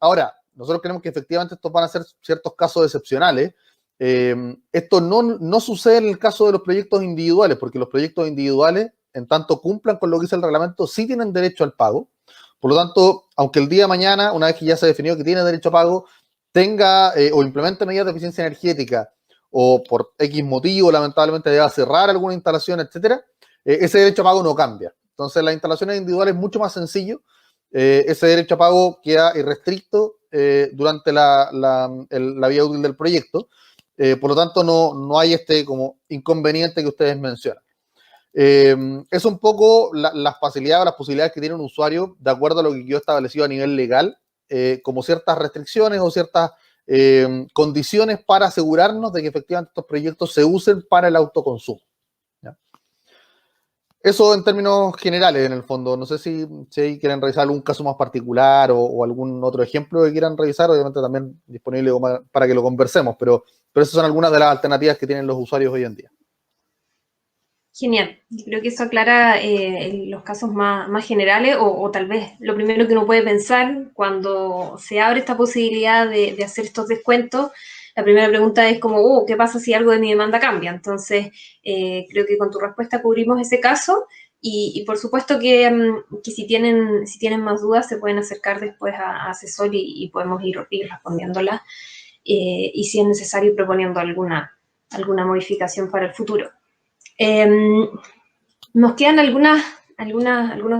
Ahora, nosotros creemos que efectivamente estos van a ser ciertos casos excepcionales. Esto no sucede en el caso de los proyectos individuales, porque los proyectos individuales, en tanto cumplan con lo que dice el reglamento, sí tienen derecho al pago. Por lo tanto, aunque el día de mañana, una vez que ya se definió que tiene derecho a pago, tenga o implemente medidas de eficiencia energética, o por X motivo, lamentablemente, deba cerrar alguna instalación, etcétera, ese derecho a pago no cambia. Entonces, las instalaciones individuales es mucho más sencillo. Ese derecho a pago queda irrestricto durante la vida útil del proyecto. Por lo tanto, no hay este como inconveniente que ustedes mencionan. Es un poco las facilidades o las posibilidades que tiene un usuario de acuerdo a lo que quedó establecido a nivel legal, como ciertas restricciones o ciertas condiciones para asegurarnos de que efectivamente estos proyectos se usen para el autoconsumo. ¿Ya? Eso en términos generales, en el fondo. No sé si quieren revisar algún caso más particular o algún otro ejemplo que quieran revisar, obviamente también disponible para que lo conversemos, pero esas son algunas de las alternativas que tienen los usuarios hoy en día. Genial. Yo creo que eso aclara los casos más generales o tal vez lo primero que uno puede pensar cuando se abre esta posibilidad de hacer estos descuentos. La primera pregunta es como, ¿qué pasa si algo de mi demanda cambia? Entonces, creo que con tu respuesta cubrimos ese caso y por supuesto que si tienen más dudas se pueden acercar después a asesor y podemos ir respondiéndolas y si es necesario proponiendo alguna modificación para el futuro. Nos quedan algunos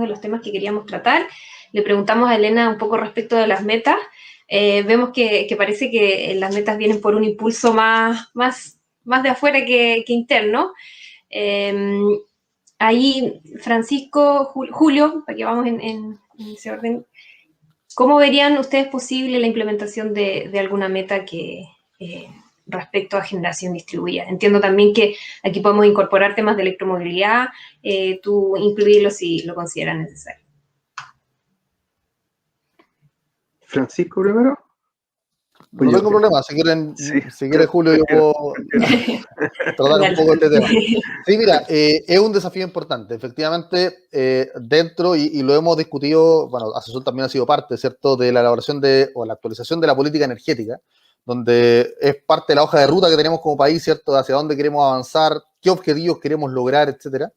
de los temas que queríamos tratar. Le preguntamos a Elena un poco respecto de las metas. Vemos que parece que las metas vienen por un impulso más de afuera que interno. Ahí, Francisco, Julio, para que vamos en ese orden, ¿cómo verían ustedes posible la implementación de alguna meta que respecto a generación distribuida? Entiendo también que aquí podemos incorporar temas de electromovilidad, tú incluirlo si lo consideras necesario. Francisco primero. No tengo problema, si quieren Julio, yo puedo tratar un poco este tema. Sí, mira, es un desafío importante. Efectivamente, dentro, y lo hemos discutido, bueno, Asesor también ha sido parte, ¿cierto?, de la elaboración o la actualización de la política energética, donde es parte de la hoja de ruta que tenemos como país, ¿cierto?, hacia dónde queremos avanzar, qué objetivos queremos lograr, etcétera.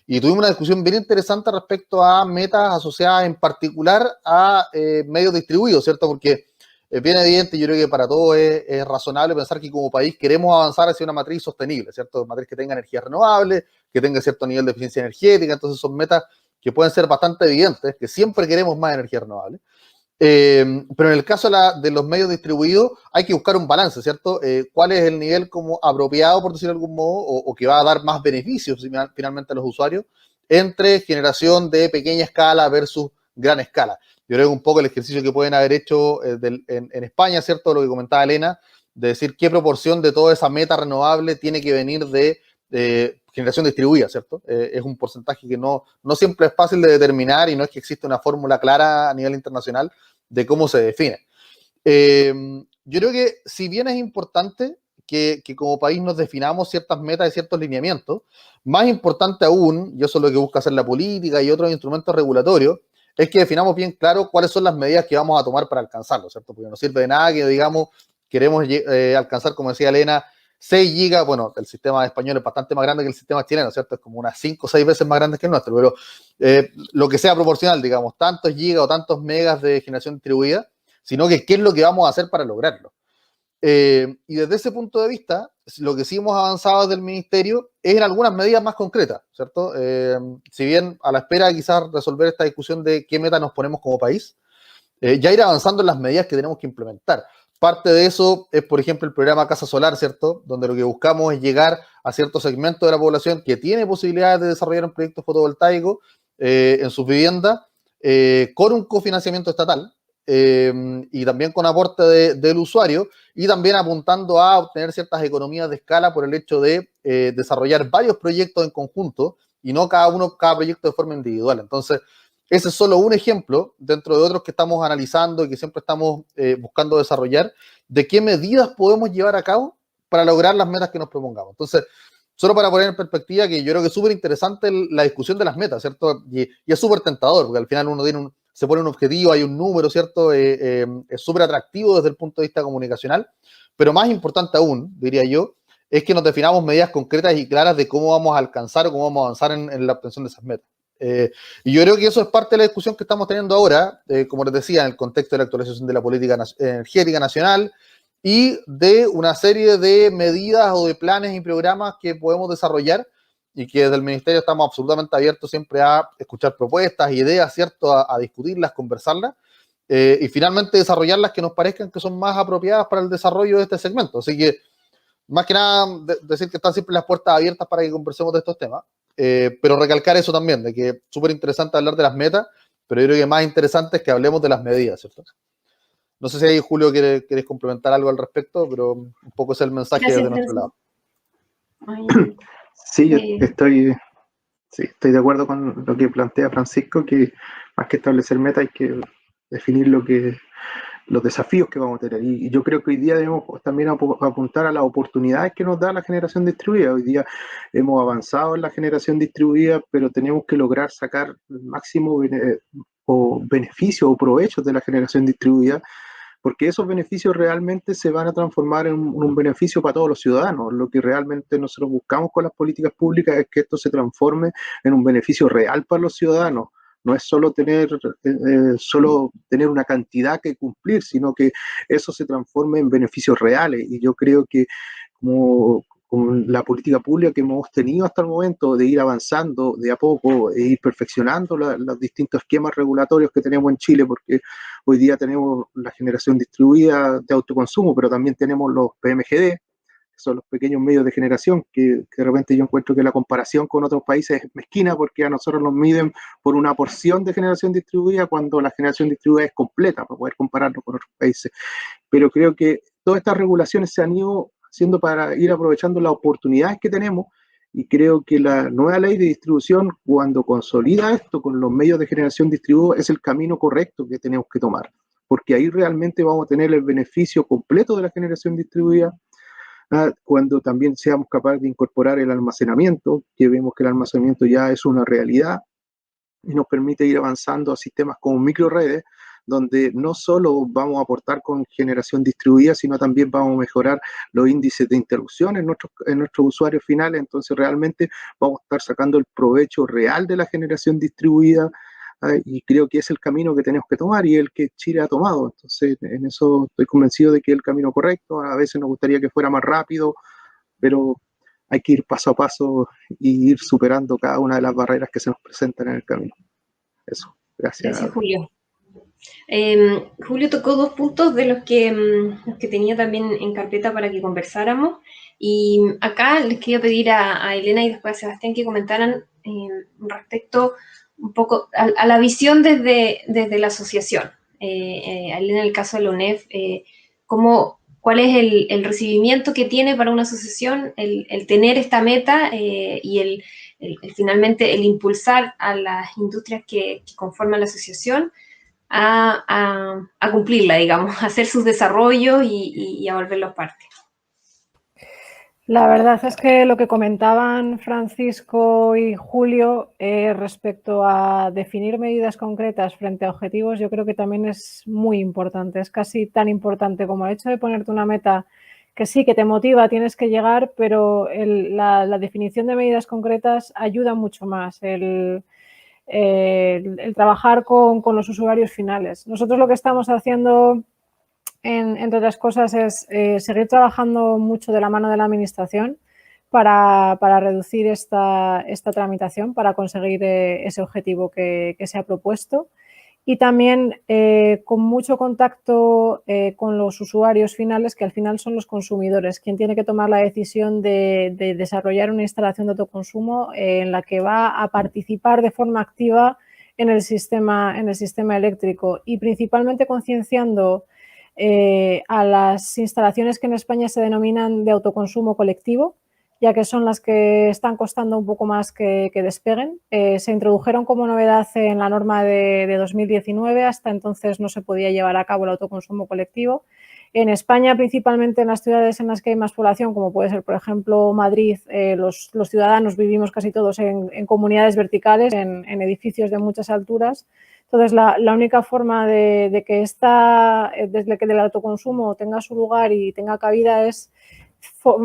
Y tuvimos una discusión bien interesante respecto a metas asociadas en particular a medios distribuidos, ¿cierto?, porque es bien evidente, yo creo que para todos es razonable pensar que como país queremos avanzar hacia una matriz sostenible, ¿cierto? Matriz que tenga energía renovable, que tenga cierto nivel de eficiencia energética, entonces son metas que pueden ser bastante evidentes, que siempre queremos más energía renovable. Pero en el caso de los medios distribuidos hay que buscar un balance, ¿cierto? ¿Cuál es el nivel como apropiado, por decirlo de algún modo, o que va a dar más beneficios finalmente a los usuarios entre generación de pequeña escala versus gran escala? Yo creo que un poco el ejercicio que pueden haber hecho en España, ¿cierto? Lo que comentaba Elena, de decir qué proporción de toda esa meta renovable tiene que venir de generación distribuida, ¿cierto? Es un porcentaje que no siempre es fácil de determinar y no es que existe una fórmula clara a nivel internacional de cómo se define. Yo creo que si bien es importante que como país nos definamos ciertas metas y ciertos lineamientos, más importante aún, y eso es lo que busca hacer la política y otros instrumentos regulatorios, es que definamos bien claro cuáles son las medidas que vamos a tomar para alcanzarlo, ¿cierto? Porque no sirve de nada que digamos, queremos alcanzar, como decía Elena, 6 gigas, bueno, el sistema español es bastante más grande que el sistema chileno, ¿cierto? Es como unas 5 o 6 veces más grande que el nuestro, pero lo que sea proporcional, digamos, tantos gigas o tantos megas de generación distribuida, sino que qué es lo que vamos a hacer para lograrlo. Y desde ese punto de vista, lo que sí hemos avanzado desde el Ministerio es en algunas medidas más concretas, ¿cierto? Si bien a la espera de quizás resolver esta discusión de qué meta nos ponemos como país, ya ir avanzando en las medidas que tenemos que implementar. Parte de eso es, por ejemplo, el programa Casa Solar, ¿cierto? Donde lo que buscamos es llegar a cierto segmento de la población que tiene posibilidades de desarrollar un proyecto fotovoltaico en sus viviendas con un cofinanciamiento estatal. Y también con aporte del usuario y también apuntando a obtener ciertas economías de escala por el hecho de desarrollar varios proyectos en conjunto y no cada proyecto de forma individual. Entonces, ese es solo un ejemplo dentro de otros que estamos analizando y que siempre estamos buscando desarrollar de qué medidas podemos llevar a cabo para lograr las metas que nos propongamos. Entonces, Solo para poner en perspectiva que yo creo que es súper interesante la discusión de las metas, ¿cierto? Y es súper tentador, porque al final uno se pone un objetivo, hay un número, ¿cierto? Es súper atractivo desde el punto de vista comunicacional, pero más importante aún, diría yo, es que nos definamos medidas concretas y claras de cómo vamos a alcanzar o cómo vamos a avanzar en la obtención de esas metas. Y yo creo que eso es parte de la discusión que estamos teniendo ahora, como les decía, en el contexto de la actualización de la política energética nacional, y de una serie de medidas o de planes y programas que podemos desarrollar y que desde el Ministerio estamos absolutamente abiertos siempre a escuchar propuestas, ideas, ¿cierto? A discutirlas, conversarlas y finalmente desarrollar las que nos parezcan que son más apropiadas para el desarrollo de este segmento. Así que, más que nada, decir que están siempre las puertas abiertas para que conversemos de estos temas, pero recalcar eso también, de que es súper interesante hablar de las metas, pero yo creo que más interesante es que hablemos de las medidas, ¿cierto? No sé si ahí, Julio, quieres complementar algo al respecto, pero un poco ese es el mensaje Gracias, de nuestro lado. Sí, yo estoy de acuerdo con lo que plantea Francisco, que más que establecer metas hay que definir los desafíos que vamos a tener. Y yo creo que hoy día debemos también apuntar a las oportunidades que nos da la generación distribuida. Hoy día hemos avanzado en la generación distribuida, pero tenemos que lograr sacar el máximo beneficio o provechos de la generación distribuida, porque esos beneficios realmente se van a transformar en un beneficio para todos los ciudadanos. Lo que realmente nosotros buscamos con las políticas públicas es que esto se transforme en un beneficio real para los ciudadanos. No es solo tener una cantidad que cumplir, sino que eso se transforme en beneficios reales. Y yo creo que con la política pública que hemos tenido hasta el momento, de ir avanzando de a poco, de ir perfeccionando los distintos esquemas regulatorios que tenemos en Chile, porque hoy día tenemos la generación distribuida de autoconsumo, pero también tenemos los PMGD, que son los pequeños medios de generación, que de repente yo encuentro que la comparación con otros países es mezquina, porque a nosotros nos miden por una porción de generación distribuida, cuando la generación distribuida es completa, para poder compararlo con otros países. Pero creo que todas estas regulaciones se han ido haciendo para ir aprovechando las oportunidades que tenemos, y creo que la nueva ley de distribución, cuando consolida esto con los medios de generación distribuida, es el camino correcto que tenemos que tomar, porque ahí realmente vamos a tener el beneficio completo de la generación distribuida, cuando también seamos capaces de incorporar el almacenamiento, que vemos que el almacenamiento ya es una realidad y nos permite ir avanzando a sistemas como microredes, donde no solo vamos a aportar con generación distribuida, sino también vamos a mejorar los índices de interrupción en nuestros usuarios finales. Entonces realmente vamos a estar sacando el provecho real de la generación distribuida, y creo que es el camino que tenemos que tomar y el que Chile ha tomado. Entonces en eso estoy convencido de que es el camino correcto. A veces nos gustaría que fuera más rápido, pero hay que ir paso a paso y ir superando cada una de las barreras que se nos presentan en el camino. Eso, gracias. Gracias, Julio. Julio tocó dos puntos de los que tenía también en carpeta para que conversáramos, y acá les quería pedir a Elena y después a Sebastián que comentaran respecto un poco a la visión desde la asociación. A Elena, en el caso de la UNEF, ¿cuál es el recibimiento que tiene para una asociación el tener esta meta y finalmente el impulsar a las industrias que conforman la asociación a cumplirla, digamos, a hacer sus desarrollos y a volverlos parte? La verdad es que lo que comentaban Francisco y Julio respecto a definir medidas concretas frente a objetivos, yo creo que también es muy importante. Es casi tan importante como el hecho de ponerte una meta que sí, que te motiva, tienes que llegar, pero la definición de medidas concretas ayuda mucho más. El trabajar con los usuarios finales. Nosotros lo que estamos haciendo, entre otras cosas, es seguir trabajando mucho de la mano de la Administración para reducir esta tramitación, para conseguir ese objetivo que se ha propuesto. Y también con mucho contacto con los usuarios finales, que al final son los consumidores, quien tiene que tomar la decisión de desarrollar una instalación de autoconsumo en la que va a participar de forma activa en el sistema eléctrico, y principalmente concienciando a las instalaciones que en España se denominan de autoconsumo colectivo, ya que son las que están costando un poco más que despeguen. Se introdujeron como novedad en la norma de 2019, hasta entonces no se podía llevar a cabo el autoconsumo colectivo. En España, principalmente en las ciudades en las que hay más población, como puede ser, por ejemplo, Madrid, los ciudadanos vivimos casi todos en comunidades verticales, en edificios de muchas alturas. Entonces, la única forma de que desde que el autoconsumo tenga su lugar y tenga cabida es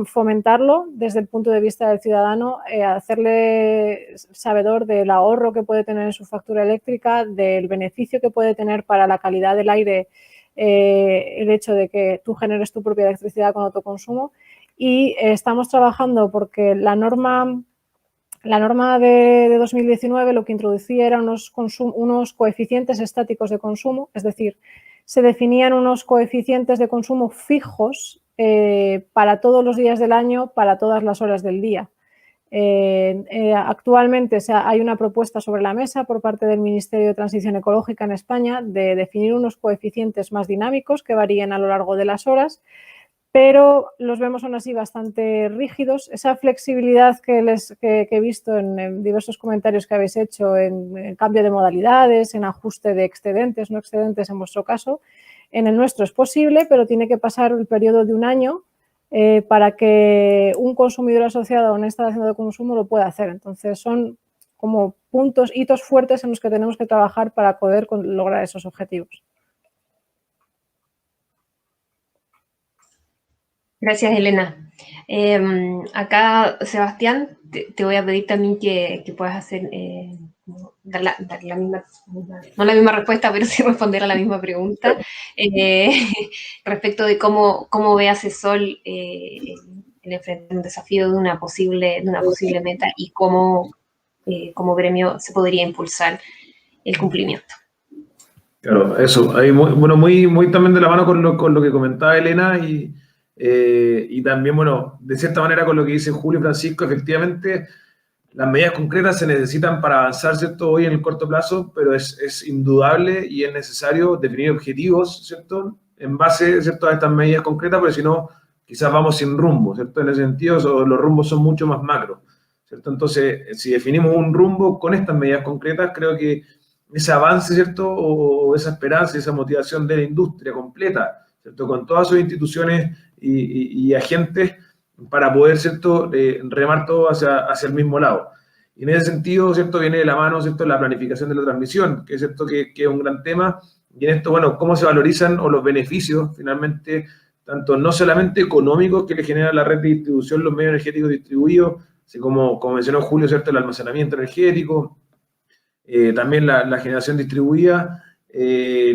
fomentarlo desde el punto de vista del ciudadano, hacerle sabedor del ahorro que puede tener en su factura eléctrica, del beneficio que puede tener para la calidad del aire el hecho de que tú generes tu propia electricidad con autoconsumo. Y estamos trabajando porque la norma de 2019 lo que introducía eran unos coeficientes estáticos de consumo, es decir, se definían unos coeficientes de consumo fijos para todos los días del año, para todas las horas del día. Actualmente hay una propuesta sobre la mesa por parte del Ministerio de Transición Ecológica en España de definir unos coeficientes más dinámicos que varíen a lo largo de las horas, pero los vemos aún así bastante rígidos. Esa flexibilidad que he visto en diversos comentarios que habéis hecho en cambio de modalidades, en ajuste de excedentes, no excedentes en vuestro caso, en el nuestro es posible, pero tiene que pasar el periodo de un año para que un consumidor asociado a una instalación de consumo lo pueda hacer. Entonces, son como hitos fuertes en los que tenemos que trabajar para poder lograr esos objetivos. Gracias, Elena. Acá, Sebastián, te voy a pedir también que puedas hacer, dar la misma, no la misma respuesta, pero sí responder a la misma pregunta respecto de cómo ve Asesol el enfrentar un desafío de una posible meta y cómo como gremio se podría impulsar el cumplimiento. Claro, eso, ahí muy también de la mano con lo que comentaba Elena y también, bueno, de cierta manera con lo que dice Julio y Francisco, efectivamente, las medidas concretas se necesitan para avanzar, ¿cierto?, hoy en el corto plazo, pero es indudable y es necesario definir objetivos, ¿cierto?, en base, ¿cierto?, a estas medidas concretas, porque si no, quizás vamos sin rumbo, ¿cierto?, en ese sentido, los rumbos son mucho más macro, ¿cierto? Entonces, si definimos un rumbo con estas medidas concretas, creo que ese avance, ¿cierto?, o esa esperanza, esa motivación de la industria completa, ¿cierto?, con todas sus instituciones y agentes para poder, ¿cierto?, remar todo hacia el mismo lado. Y en ese sentido, ¿cierto?, viene de la mano, ¿cierto?, la planificación de la transmisión, que es cierto que es un gran tema. Y en esto, bueno, cómo se valorizan o los beneficios, finalmente, tanto no solamente económicos que le genera la red de distribución, los medios energéticos distribuidos, así como mencionó Julio, ¿cierto?, el almacenamiento energético, también la generación distribuida,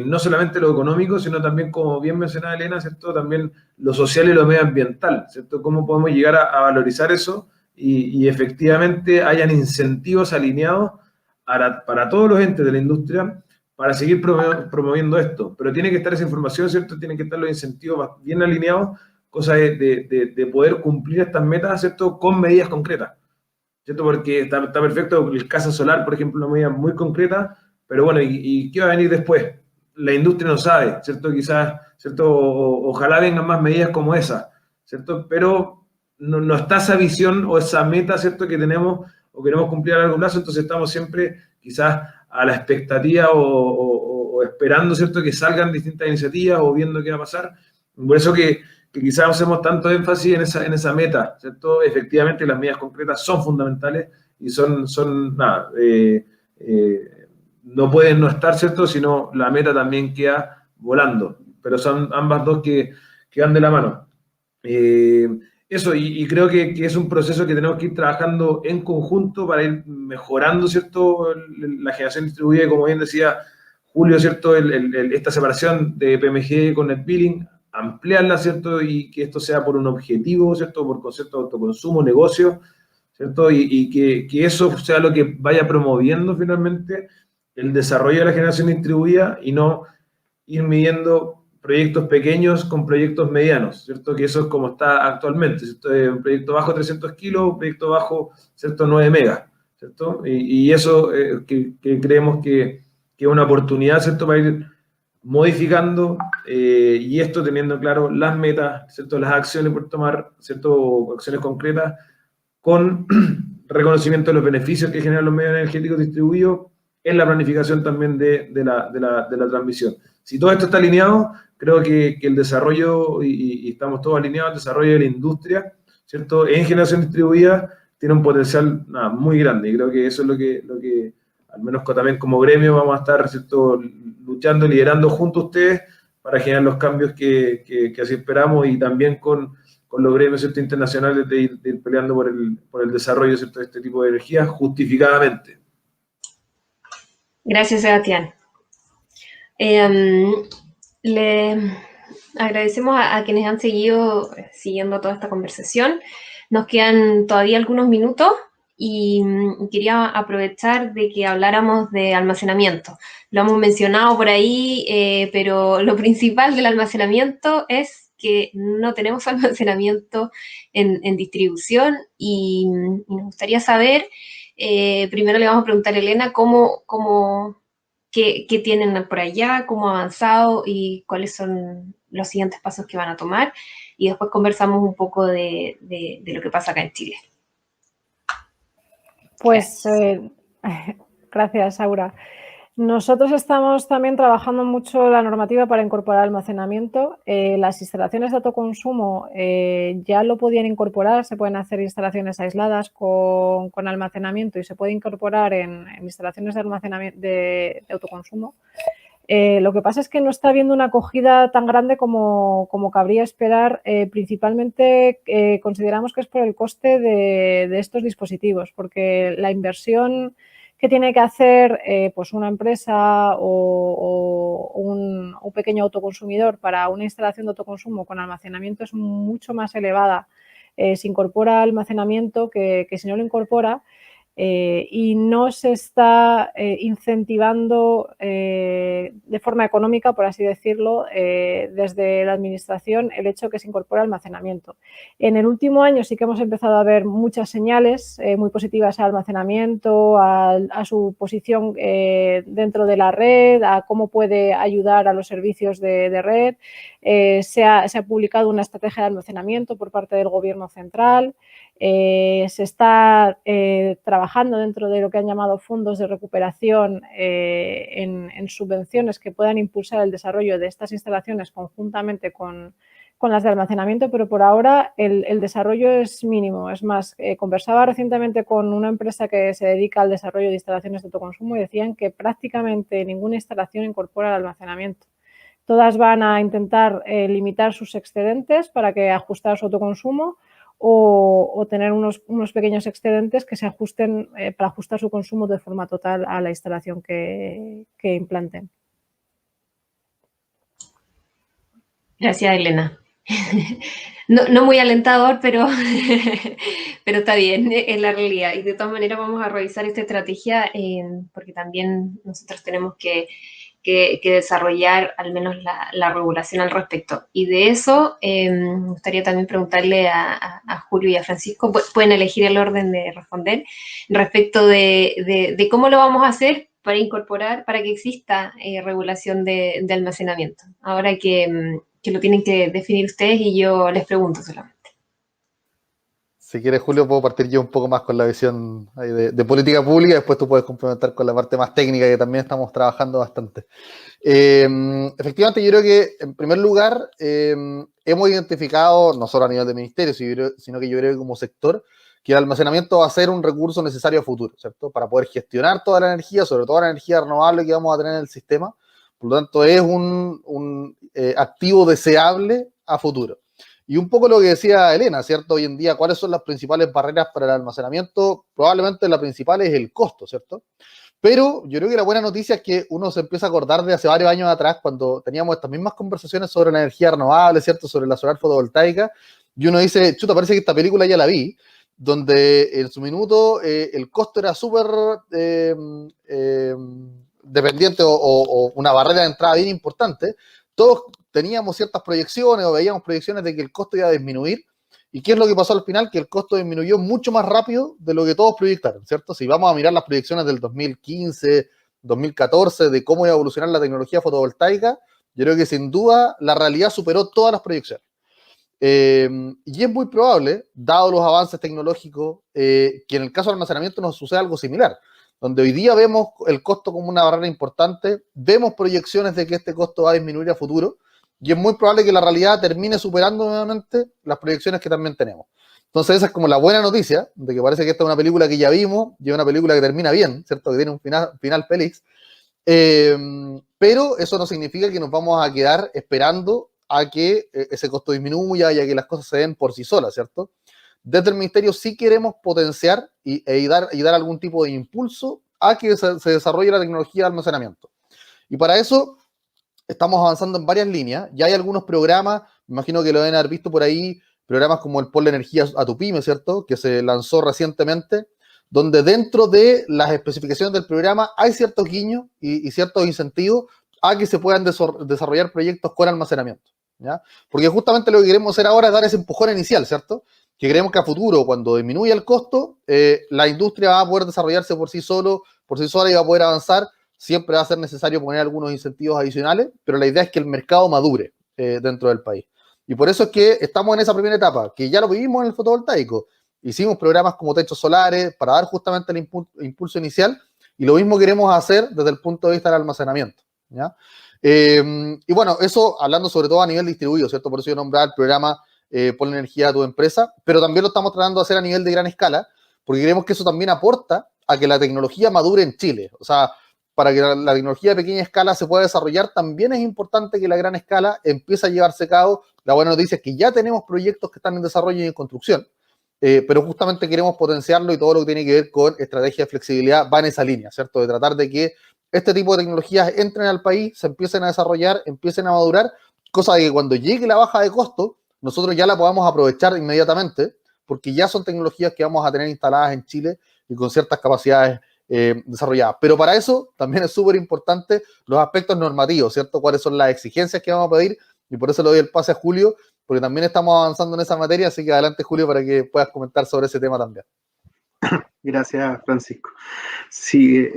no solamente lo económico, sino también, como bien mencionaba Elena, ¿cierto?, también lo social y lo medioambiental, ¿cierto?, cómo podemos llegar a valorizar eso y efectivamente hayan incentivos alineados para todos los entes de la industria para seguir promoviendo esto. Pero tiene que estar esa información, ¿cierto?, tienen que estar los incentivos bien alineados, cosa de poder cumplir estas metas, ¿cierto?, con medidas concretas, ¿cierto? Porque está perfecto el Casa Solar, por ejemplo, una medida muy concreta, pero bueno, ¿y qué va a venir después? La industria no sabe, ¿cierto? Quizás, ¿cierto? Ojalá vengan más medidas como esa, ¿cierto? Pero no está esa visión o esa meta, ¿cierto?, que tenemos o queremos cumplir a largo plazo, entonces estamos siempre quizás a la expectativa o esperando, ¿cierto?, que salgan distintas iniciativas o viendo qué va a pasar. Por eso que quizás hacemos tanto énfasis en esa meta, ¿cierto? Efectivamente, las medidas concretas son fundamentales y no pueden no estar, ¿cierto?, sino la meta también queda volando, pero son ambas dos que van de la mano. Eso, y creo que es un proceso que tenemos que ir trabajando en conjunto para ir mejorando, ¿cierto?, la generación distribuida, como bien decía Julio, ¿cierto?, esta separación de PMG con net billing, ampliarla, ¿cierto?, y que esto sea por un objetivo, ¿cierto?, por concepto de autoconsumo, negocio, ¿cierto?, y que eso sea lo que vaya promoviendo finalmente el desarrollo de la generación distribuida y no ir midiendo proyectos pequeños con proyectos medianos, ¿cierto?, que eso es como está actualmente, ¿cierto?, un proyecto bajo 300 kilos, un proyecto bajo, ¿cierto?, 9 megas, ¿cierto?, y eso que creemos que es una oportunidad, ¿cierto?, para ir modificando y esto teniendo claro las metas, ¿cierto?, las acciones por tomar, ¿cierto?, acciones concretas con reconocimiento de los beneficios que generan los medios energéticos distribuidos en la planificación también de la transmisión. Si todo esto está alineado, creo que el desarrollo, y estamos todos alineados, el desarrollo de la industria, ¿cierto?, en generación distribuida, tiene un potencial muy grande, y creo que eso es lo que al menos también como gremio vamos a estar, ¿cierto?, luchando, liderando junto a ustedes para generar los cambios que así esperamos, y también con los gremios, ¿cierto?, internacionales de ir peleando por el desarrollo, ¿cierto?, de este tipo de energía justificadamente. Gracias, Sebastián. Le agradecemos a quienes han seguido siguiendo toda esta conversación. Nos quedan todavía algunos minutos y quería aprovechar de que habláramos de almacenamiento. Lo hemos mencionado por ahí, pero lo principal del almacenamiento es que no tenemos almacenamiento en distribución, y nos gustaría saber, primero le vamos a preguntar a Elena qué tienen por allá, cómo ha avanzado y cuáles son los siguientes pasos que van a tomar, y después conversamos un poco de lo que pasa acá en Chile. Pues gracias, Aura. Nosotros estamos también trabajando mucho la normativa para incorporar almacenamiento. Las instalaciones de autoconsumo ya lo podían incorporar, se pueden hacer instalaciones aisladas con almacenamiento y se puede incorporar en instalaciones de almacenamiento de autoconsumo. Lo que pasa es que no está habiendo una acogida tan grande como cabría esperar. Principalmente consideramos que es por el coste de estos dispositivos, porque la inversión que tiene que hacer pues una empresa o un pequeño autoconsumidor para una instalación de autoconsumo con almacenamiento es mucho más elevada. Se incorpora almacenamiento que si no lo incorpora. Y no se está incentivando de forma económica, por así decirlo, desde la administración el hecho de que se incorpore almacenamiento. En el último año sí que hemos empezado a ver muchas señales muy positivas al almacenamiento, a su posición dentro de la red, a cómo puede ayudar a los servicios de red. Se ha publicado una estrategia de almacenamiento por parte del Gobierno central. Se está trabajando dentro de lo que han llamado fondos de recuperación en subvenciones que puedan impulsar el desarrollo de estas instalaciones conjuntamente con las de almacenamiento, pero por ahora el desarrollo es mínimo. Es más, conversaba recientemente con una empresa que se dedica al desarrollo de instalaciones de autoconsumo y decían que prácticamente ninguna instalación incorpora el almacenamiento. Todas van a intentar limitar sus excedentes para que ajustar su autoconsumo o tener unos pequeños excedentes que se ajusten para ajustar su consumo de forma total a la instalación que implanten. Gracias, Elena. No muy alentador, pero está bien, es la realidad. Y de todas maneras vamos a revisar esta estrategia porque también nosotros tenemos que desarrollar al menos la regulación al respecto. Y de eso me gustaría también preguntarle a Julio y a Francisco, pueden elegir el orden de responder, respecto de cómo lo vamos a hacer para incorporar, para que exista regulación de almacenamiento. Ahora que lo tienen que definir ustedes y yo les pregunto solamente. Si quieres, Julio, puedo partir yo un poco más con la visión de política pública, después tú puedes complementar con la parte más técnica, que también estamos trabajando bastante. Efectivamente, yo creo que, en primer lugar, hemos identificado, no solo a nivel de ministerio, sino que yo creo que como sector, que el almacenamiento va a ser un recurso necesario a futuro, ¿cierto? Para poder gestionar toda la energía, sobre todo la energía renovable que vamos a tener en el sistema. Por lo tanto, es un activo deseable a futuro. Y un poco lo que decía Elena, ¿cierto? Hoy en día, ¿cuáles son las principales barreras para el almacenamiento? Probablemente la principal es el costo, ¿cierto? Pero yo creo que la buena noticia es que uno se empieza a acordar de hace varios años atrás, cuando teníamos estas mismas conversaciones sobre la energía renovable, ¿cierto? Sobre la solar fotovoltaica, y uno dice, chuta, parece que esta película ya la vi, donde en su minuto el costo era súper dependiente o una barrera de entrada bien importante. Todos teníamos ciertas proyecciones o veíamos proyecciones de que el costo iba a disminuir. ¿Y qué es lo que pasó al final? Que el costo disminuyó mucho más rápido de lo que todos proyectaron, ¿cierto? Si vamos a mirar las proyecciones del 2015, 2014, de cómo iba a evolucionar la tecnología fotovoltaica, yo creo que sin duda la realidad superó todas las proyecciones. Y es muy probable, dado los avances tecnológicos, que en el caso del almacenamiento nos suceda algo similar, donde hoy día vemos el costo como una barrera importante, vemos proyecciones de que este costo va a disminuir a futuro, y es muy probable que la realidad termine superando nuevamente las proyecciones que también tenemos. Entonces esa es como la buena noticia, de que parece que esta es una película que ya vimos, y es una película que termina bien, ¿cierto? Que tiene un final feliz. Pero eso no significa que nos vamos a quedar esperando a que ese costo disminuya y a que las cosas se den por sí solas, ¿cierto? Desde el Ministerio sí queremos potenciar y dar algún tipo de impulso a que se desarrolle la tecnología de almacenamiento. Y para eso estamos avanzando en varias líneas. Ya hay algunos programas, me imagino que lo deben haber visto por ahí, programas como el Ponle Energía a tu Pyme, ¿cierto? Que se lanzó recientemente, donde dentro de las especificaciones del programa hay ciertos guiños y ciertos incentivos a que se puedan desarrollar proyectos con almacenamiento, ¿ya? Porque justamente lo que queremos hacer ahora es dar ese empujón inicial, ¿cierto? Que creemos que a futuro, cuando disminuya el costo, la industria va a poder desarrollarse por sí sola y va a poder avanzar. Siempre va a ser necesario poner algunos incentivos adicionales, pero la idea es que el mercado madure dentro del país. Y por eso es que estamos en esa primera etapa, que ya lo vivimos en el fotovoltaico. Hicimos programas como techos solares para dar justamente el impulso inicial, y lo mismo queremos hacer desde el punto de vista del almacenamiento, ¿ya? Y bueno, eso hablando sobre todo a nivel distribuido, ¿cierto? Por eso yo nombraba el programa Ponle Energía a tu Empresa, pero también lo estamos tratando de hacer a nivel de gran escala, porque creemos que eso también aporta a que la tecnología madure en Chile. O sea, para que la tecnología de pequeña escala se pueda desarrollar, también es importante que la gran escala empiece a llevarse a cabo. La buena noticia es que ya tenemos proyectos que están en desarrollo y en construcción, pero justamente queremos potenciarlo, y todo lo que tiene que ver con estrategia de flexibilidad va en esa línea, ¿cierto? De tratar de que este tipo de tecnologías entren al país, se empiecen a desarrollar, empiecen a madurar, cosa de que cuando llegue la baja de costo, nosotros ya la podamos aprovechar inmediatamente, porque ya son tecnologías que vamos a tener instaladas en Chile y con ciertas capacidades desarrolladas. Pero para eso también es súper importante los aspectos normativos, ¿cierto? Cuáles son las exigencias que vamos a pedir, y por eso le doy el pase a Julio, porque también estamos avanzando en esa materia, así que adelante, Julio, para que puedas comentar sobre ese tema también. Gracias, Francisco. Sí,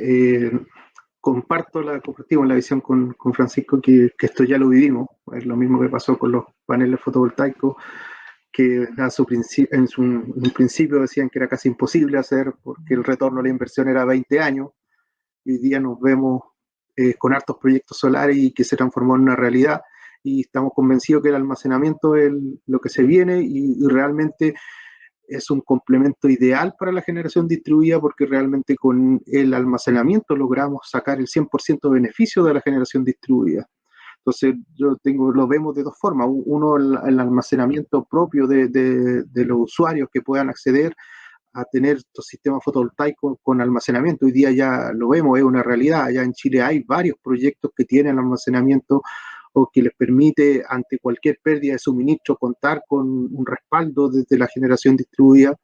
compartimos la visión con Francisco, que esto ya lo vivimos. Es lo mismo que pasó con los paneles fotovoltaicos, que en un principio decían que era casi imposible hacer porque el retorno a la inversión era 20 años. Hoy día nos vemos con hartos proyectos solares y que se transformó en una realidad, y estamos convencidos que el almacenamiento es lo que se viene, y realmente es un complemento ideal para la generación distribuida, porque realmente con el almacenamiento logramos sacar el 100% de beneficio de la generación distribuida. Entonces, lo vemos de dos formas. Uno, el almacenamiento propio de los usuarios que puedan acceder a tener estos sistemas fotovoltaicos con almacenamiento. Hoy día ya lo vemos, es una realidad. Allá en Chile hay varios proyectos que tienen almacenamiento, o que les permite, ante cualquier pérdida de suministro, contar con un respaldo desde la generación distribuida.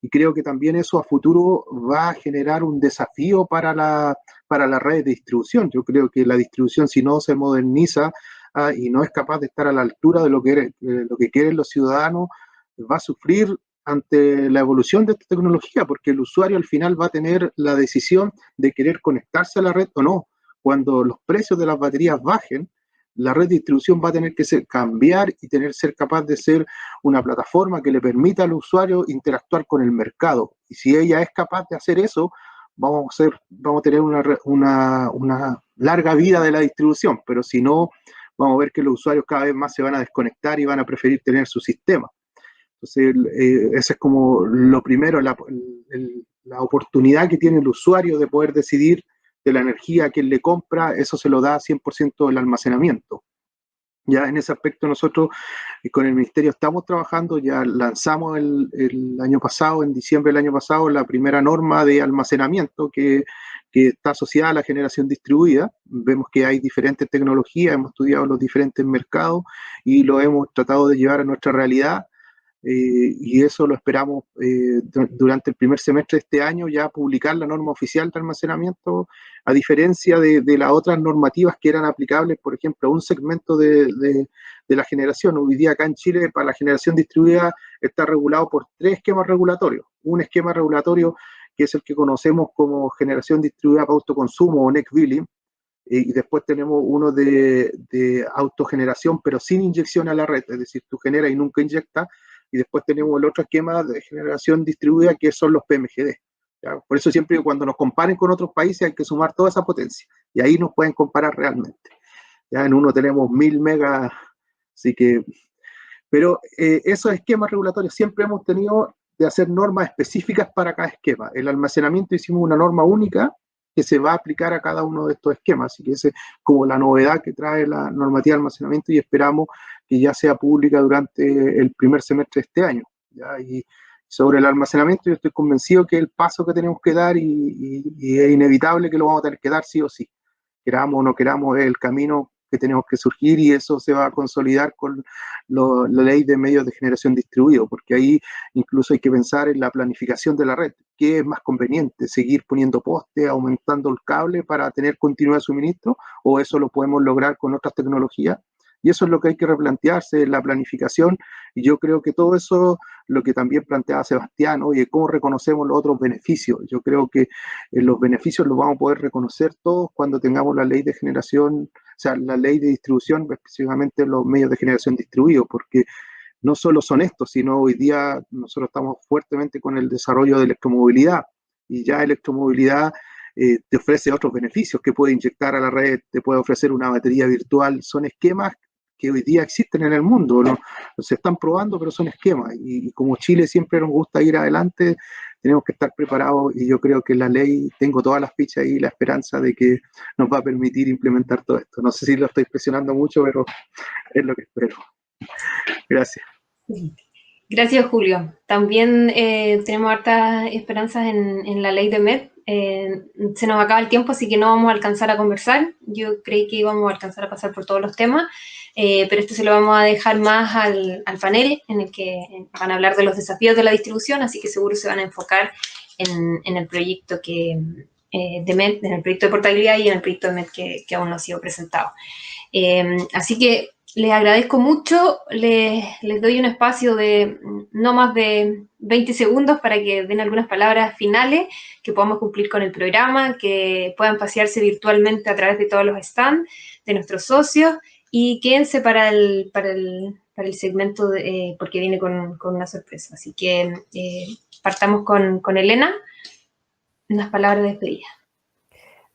Y creo que también eso a futuro va a generar un desafío para la red de distribución. Yo creo que la distribución, si no se moderniza y no es capaz de estar a la altura de lo que quieren los ciudadanos, va a sufrir ante la evolución de esta tecnología, porque el usuario al final va a tener la decisión de querer conectarse a la red o no. Cuando los precios de las baterías bajen, la red de distribución va a tener que cambiar y ser capaz de ser una plataforma que le permita al usuario interactuar con el mercado. Y si ella es capaz de hacer eso, vamos a tener una larga vida de la distribución, pero si no, vamos a ver que los usuarios cada vez más se van a desconectar y van a preferir tener su sistema. Entonces, ese es como lo primero, la oportunidad que tiene el usuario de poder decidir de la energía que él le compra. Eso se lo da 100% el almacenamiento. Ya en ese aspecto nosotros con el Ministerio estamos trabajando. Ya lanzamos el año pasado, en diciembre del año pasado, la primera norma de almacenamiento que está asociada a la generación distribuida. Vemos que hay diferentes tecnologías, hemos estudiado los diferentes mercados y lo hemos tratado de llevar a nuestra realidad. Y eso lo esperamos durante el primer semestre de este año, ya publicar la norma oficial de almacenamiento, a diferencia de las otras normativas que eran aplicables, por ejemplo, a un segmento de la generación. Hoy día acá en Chile, para la generación distribuida, está regulado por 3 esquemas regulatorios. Un esquema regulatorio que es el que conocemos como generación distribuida para autoconsumo, o NEC Billing, y después tenemos uno de autogeneración, pero sin inyección a la red, es decir, tú generas y nunca inyectas, y después tenemos el otro esquema de generación distribuida, que son los PMGD. ¿Ya? Por eso siempre cuando nos comparen con otros países hay que sumar toda esa potencia, y ahí nos pueden comparar realmente. Ya en uno tenemos 1000 megas, así que... Pero esos esquemas regulatorios siempre hemos tenido de hacer normas específicas para cada esquema. El almacenamiento hicimos una norma única que se va a aplicar a cada uno de estos esquemas, así que esa es como la novedad que trae la normativa de almacenamiento y esperamos que ya sea pública durante el primer semestre de este año. ¿Ya? Y sobre el almacenamiento yo estoy convencido que es el paso que tenemos que dar y es inevitable que lo vamos a tener que dar sí o sí. Queramos o no queramos, es el camino que tenemos que surgir y eso se va a consolidar con la ley de medios de generación distribuido, porque ahí incluso hay que pensar en la planificación de la red. ¿Qué es más conveniente? ¿Seguir poniendo postes, aumentando el cable para tener continuidad de suministro? ¿O eso lo podemos lograr con otras tecnologías? Y eso es lo que hay que replantearse, la planificación, y yo creo que todo eso, lo que también planteaba Sebastián, oye, ¿cómo reconocemos los otros beneficios? Yo creo que los beneficios los vamos a poder reconocer todos cuando tengamos la ley de generación, o sea, la ley de distribución, específicamente los medios de generación distribuidos, porque no solo son estos, sino hoy día nosotros estamos fuertemente con el desarrollo de electromovilidad, y ya electromovilidad te ofrece otros beneficios que puede inyectar a la red, te puede ofrecer una batería virtual, son esquemas que hoy día existen en el mundo, ¿no? Se están probando, pero son esquemas, y como Chile siempre nos gusta ir adelante, tenemos que estar preparados, y yo creo que la ley, tengo todas las fichas ahí, la esperanza de que nos va a permitir implementar todo esto. No sé si lo estoy presionando mucho, pero es lo que espero. Gracias. Gracias, Julio. También tenemos hartas esperanzas en la ley de MED. Se nos acaba el tiempo, así que no vamos a alcanzar a conversar. Yo creí que íbamos a alcanzar a pasar por todos los temas, pero esto se lo vamos a dejar más al panel, en el que van a hablar de los desafíos de la distribución, así que seguro se van a enfocar en el proyecto de MED, en el proyecto de portabilidad y en el proyecto de MED que aún no ha sido presentado. Así que les agradezco mucho, les doy un espacio de no más de 20 segundos para que den algunas palabras finales, que podamos cumplir con el programa, que puedan pasearse virtualmente a través de todos los stands de nuestros socios y quédense para el segmento, porque viene con una sorpresa. Así que partamos con Elena, unas palabras de despedida.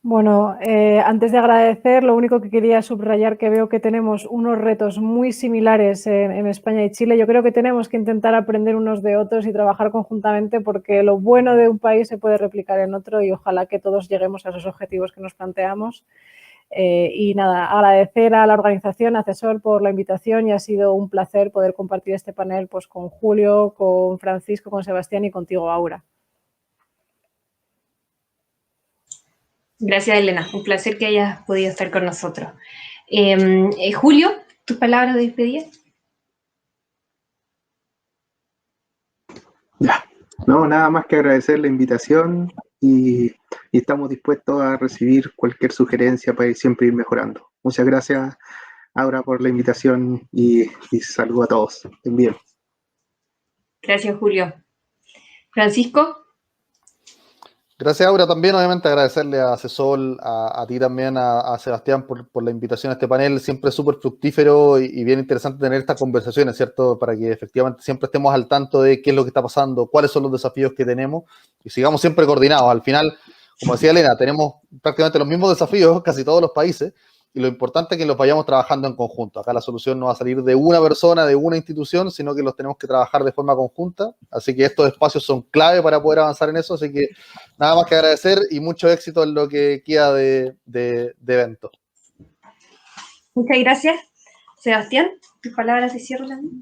Bueno, antes de agradecer, lo único que quería subrayar, que veo que tenemos unos retos muy similares en España y Chile. Yo creo que tenemos que intentar aprender unos de otros y trabajar conjuntamente, porque lo bueno de un país se puede replicar en otro y ojalá que todos lleguemos a esos objetivos que nos planteamos. Y nada, agradecer a la organización, a CESOL, por la invitación, y ha sido un placer poder compartir este panel pues, con Julio, con Francisco, con Sebastián y contigo, Aura. Gracias, Elena. Un placer que hayas podido estar con nosotros. Julio, tus palabras de despedida. Ya, no, nada más que agradecer la invitación y estamos dispuestos a recibir cualquier sugerencia para siempre ir mejorando. Muchas gracias, Aura, por la invitación y saludo a todos. Bien. Gracias, Julio. Francisco. Gracias, Aura. También, obviamente, agradecerle a CESOL, a ti también, a Sebastián por la invitación a este panel. Siempre es súper fructífero y bien interesante tener estas conversaciones, ¿cierto? Para que efectivamente siempre estemos al tanto de qué es lo que está pasando, cuáles son los desafíos que tenemos y sigamos siempre coordinados. Al final, como decía Elena, tenemos prácticamente los mismos desafíos, casi todos los países, y lo importante es que los vayamos trabajando en conjunto. Acá la solución no va a salir de una persona, de una institución, sino que los tenemos que trabajar de forma conjunta. Así que estos espacios son clave para poder avanzar en eso. Así que nada más que agradecer y mucho éxito en lo que queda de evento. Muchas gracias. Sebastián, tus palabras de cierre también.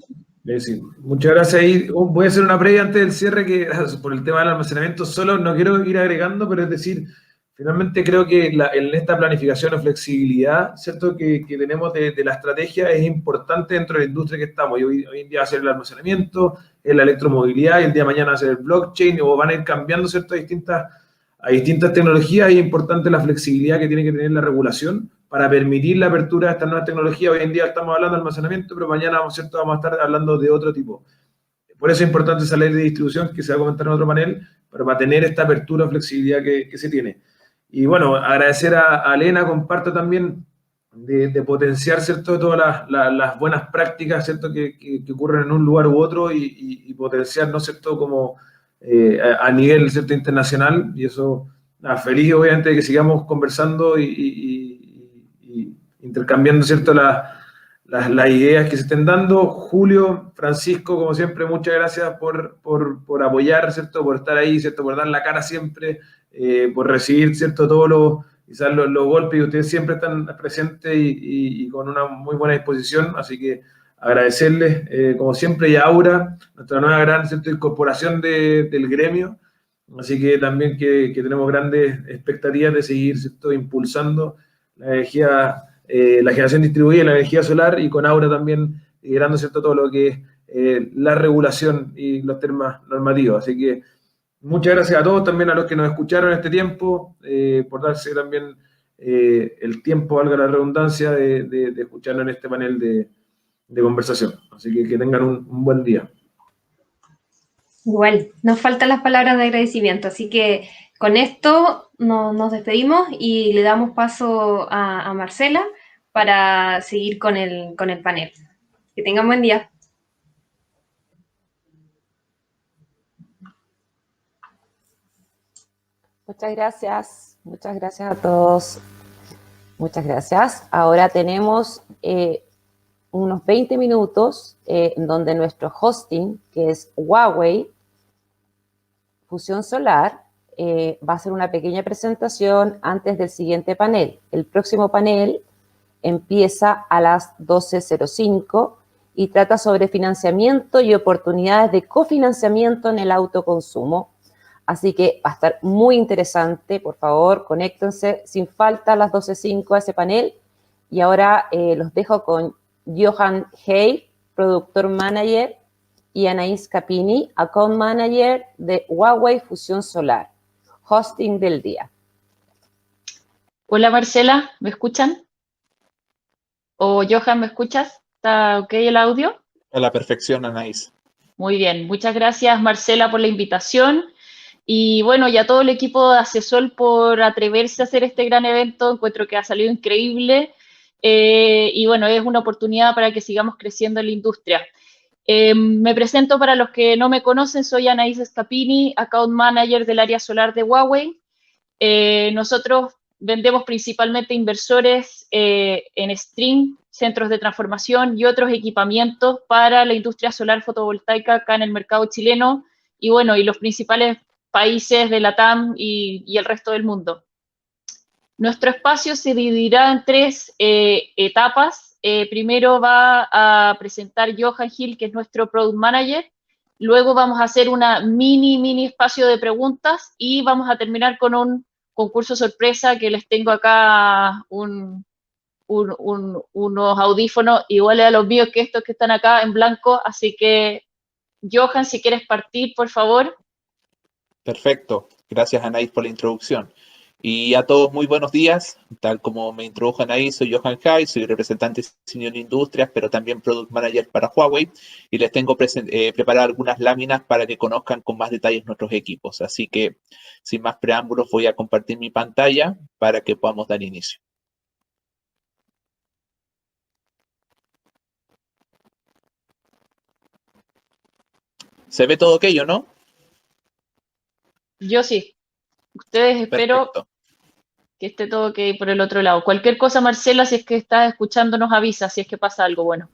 Sí, muchas gracias. Ahí voy a hacer una previa antes del cierre, que por el tema del almacenamiento solo no quiero ir agregando, pero es decir, finalmente creo que en esta planificación o flexibilidad, ¿cierto?, que tenemos de la estrategia es importante dentro de la industria que estamos. Y hoy en día va a ser el almacenamiento, la electromovilidad, y el día de mañana va a ser el blockchain, o van a ir cambiando, ¿cierto?, a distintas tecnologías, y es importante la flexibilidad que tiene que tener la regulación para permitir la apertura de estas nuevas tecnologías. Hoy en día estamos hablando de almacenamiento, pero mañana, ¿cierto?, vamos a estar hablando de otro tipo. Por eso es importante esa ley de distribución que se va a comentar en otro panel, para tener esta apertura o flexibilidad que se tiene. Y bueno, agradecer a Elena, comparto también de potenciar, ¿cierto?, todas las buenas prácticas, ¿cierto?, que ocurren en un lugar u otro y potenciar, ¿no es cierto?, como a nivel, ¿cierto?, internacional. Y eso, nada, feliz obviamente de que sigamos conversando y intercambiando, ¿cierto?, las ideas que se estén dando. Julio, Francisco, como siempre, muchas gracias por apoyar, ¿cierto?, por estar ahí, ¿cierto?, por dar la cara siempre, por recibir, ¿cierto?, todos quizás los golpes, y ustedes siempre están presentes y con una muy buena disposición. Así que agradecerles, como siempre, y a Aura, nuestra nueva gran, ¿cierto?, incorporación del gremio. Así que también que tenemos grandes expectativas de seguir, ¿cierto?, impulsando la energía, la generación distribuida, la energía solar, y con Aura también liderando, ¿cierto?, todo lo que es la regulación y los temas normativos. Así que muchas gracias a todos, también a los que nos escucharon este tiempo, por darse también el tiempo, valga la redundancia, de escucharnos en este panel de conversación. Así que tengan un buen día. Igual, nos faltan las palabras de agradecimiento, así que con esto nos despedimos y le damos paso a Marcela para seguir con el panel. Que tengan buen día. Muchas gracias a todos. Muchas gracias. Ahora tenemos unos 20 minutos en donde nuestro hosting, que es Huawei Fusión Solar, va a hacer una pequeña presentación antes del siguiente panel. El próximo panel empieza a las 12:05 y trata sobre financiamiento y oportunidades de cofinanciamiento en el autoconsumo. Así que va a estar muy interesante. Por favor, conéctense sin falta a las 12:05 a ese panel. Y ahora los dejo con Johan Hey, Productor Manager, y Anaís Capini, Account Manager de Huawei Fusión Solar. Hosting del día. Hola Marcela, ¿me escuchan? O Johan, ¿me escuchas? ¿Está ok el audio? A la perfección, Anaís. Muy bien, muchas gracias Marcela por la invitación. Y bueno, y a todo el equipo de Asesol por atreverse a hacer este gran evento. Encuentro que ha salido increíble. Y bueno, es una oportunidad para que sigamos creciendo en la industria. Me presento para los que no me conocen, soy Anaís Scapini, Account Manager del área solar de Huawei. Nosotros vendemos principalmente inversores en string, centros de transformación y otros equipamientos para la industria solar fotovoltaica acá en el mercado chileno y bueno, y los principales países de LATAM y el resto del mundo. Nuestro espacio se dividirá en tres etapas. Primero va a presentar Johan Hill, que es nuestro Product Manager. Luego vamos a hacer una mini espacio de preguntas y vamos a terminar con un concurso sorpresa que les tengo acá unos audífonos iguales a los míos que estos que están acá en blanco. Así que, Johan, si quieres partir, por favor. Perfecto. Gracias, Anaís, por la introducción. Y a todos muy buenos días. Tal como me introdujo Anaís, soy Johan Hay, soy representante senior de industrias, pero también Product Manager para Huawei. Y les tengo preparado algunas láminas para que conozcan con más detalles nuestros equipos. Así que, sin más preámbulos, voy a compartir mi pantalla para que podamos dar inicio. ¿Se ve todo ok o no? Yo sí. Ustedes espero Perfecto. Que esté todo ok por el otro lado. Cualquier cosa, Marcela, si es que estás escuchando, nos avisa si es que pasa algo bueno.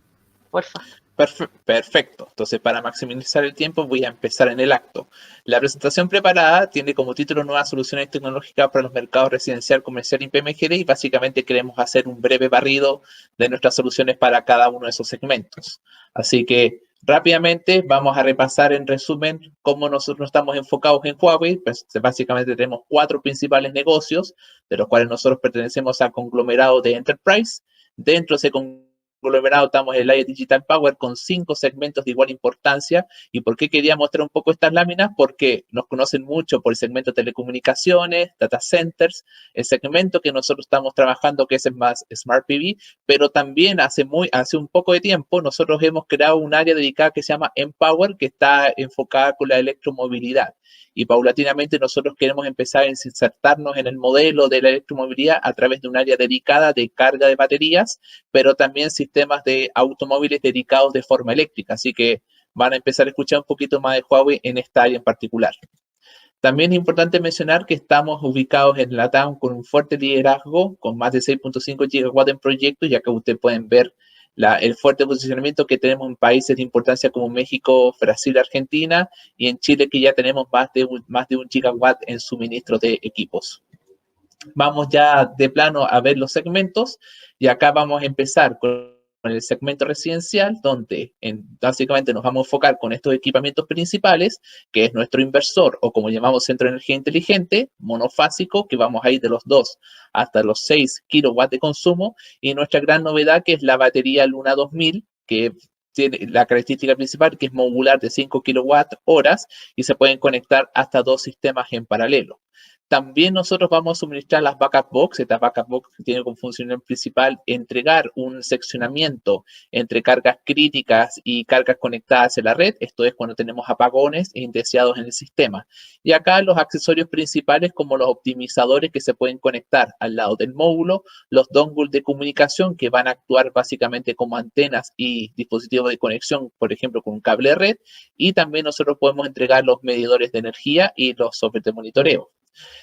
Porfa. Perfecto. Entonces, para maximizar el tiempo, voy a empezar en el acto. La presentación preparada tiene como título Nuevas soluciones tecnológicas para los mercados residencial, comercial y PMGD, y básicamente queremos hacer un breve barrido de nuestras soluciones para cada uno de esos segmentos. Así que, rápidamente, vamos a repasar en resumen cómo nosotros estamos enfocados en Huawei. Pues, básicamente tenemos 4 principales negocios, de los cuales nosotros pertenecemos al conglomerado de Enterprise. Dentro de ese conglomerado conglomerado estamos en el área Digital Power con 5 segmentos de igual importancia. ¿Y por qué quería mostrar un poco estas láminas? Porque nos conocen mucho por el segmento de telecomunicaciones, data centers, el segmento que nosotros estamos trabajando que es el más Smart PV, pero también hace un poco de tiempo nosotros hemos creado un área dedicada que se llama Empower, que está enfocada con la electromovilidad. Y paulatinamente nosotros queremos empezar a insertarnos en el modelo de la electromovilidad a través de un área dedicada de carga de baterías, pero también sistemas de automóviles dedicados de forma eléctrica. Así que van a empezar a escuchar un poquito más de Huawei en esta área en particular. También es importante mencionar que estamos ubicados en LATAM con un fuerte liderazgo, con más de 6.5 gigawatts en proyectos, ya que ustedes pueden ver el fuerte posicionamiento que tenemos en países de importancia como México, Brasil, Argentina, y en Chile que ya tenemos más de un gigawatt en suministro de equipos. Vamos ya de plano a ver los segmentos, y acá vamos a empezar con el segmento residencial, donde básicamente nos vamos a enfocar con estos equipamientos principales, que es nuestro inversor, o como llamamos centro de energía inteligente, monofásico, que vamos a ir de los 2 hasta los 6 kilowatts de consumo, y nuestra gran novedad, que es la batería Luna 2000, que tiene la característica principal, que es modular de 5 kilowatt horas, y se pueden conectar hasta 2 sistemas en paralelo. También nosotros vamos a suministrar las backup box. Esta backup box tiene como función principal entregar un seccionamiento entre cargas críticas y cargas conectadas en la red. Esto es cuando tenemos apagones indeseados en el sistema. Y acá los accesorios principales como los optimizadores que se pueden conectar al lado del módulo, los dongles de comunicación que van a actuar básicamente como antenas y dispositivos de conexión, por ejemplo, con un cable de red. Y también nosotros podemos entregar los medidores de energía y los software de monitoreo.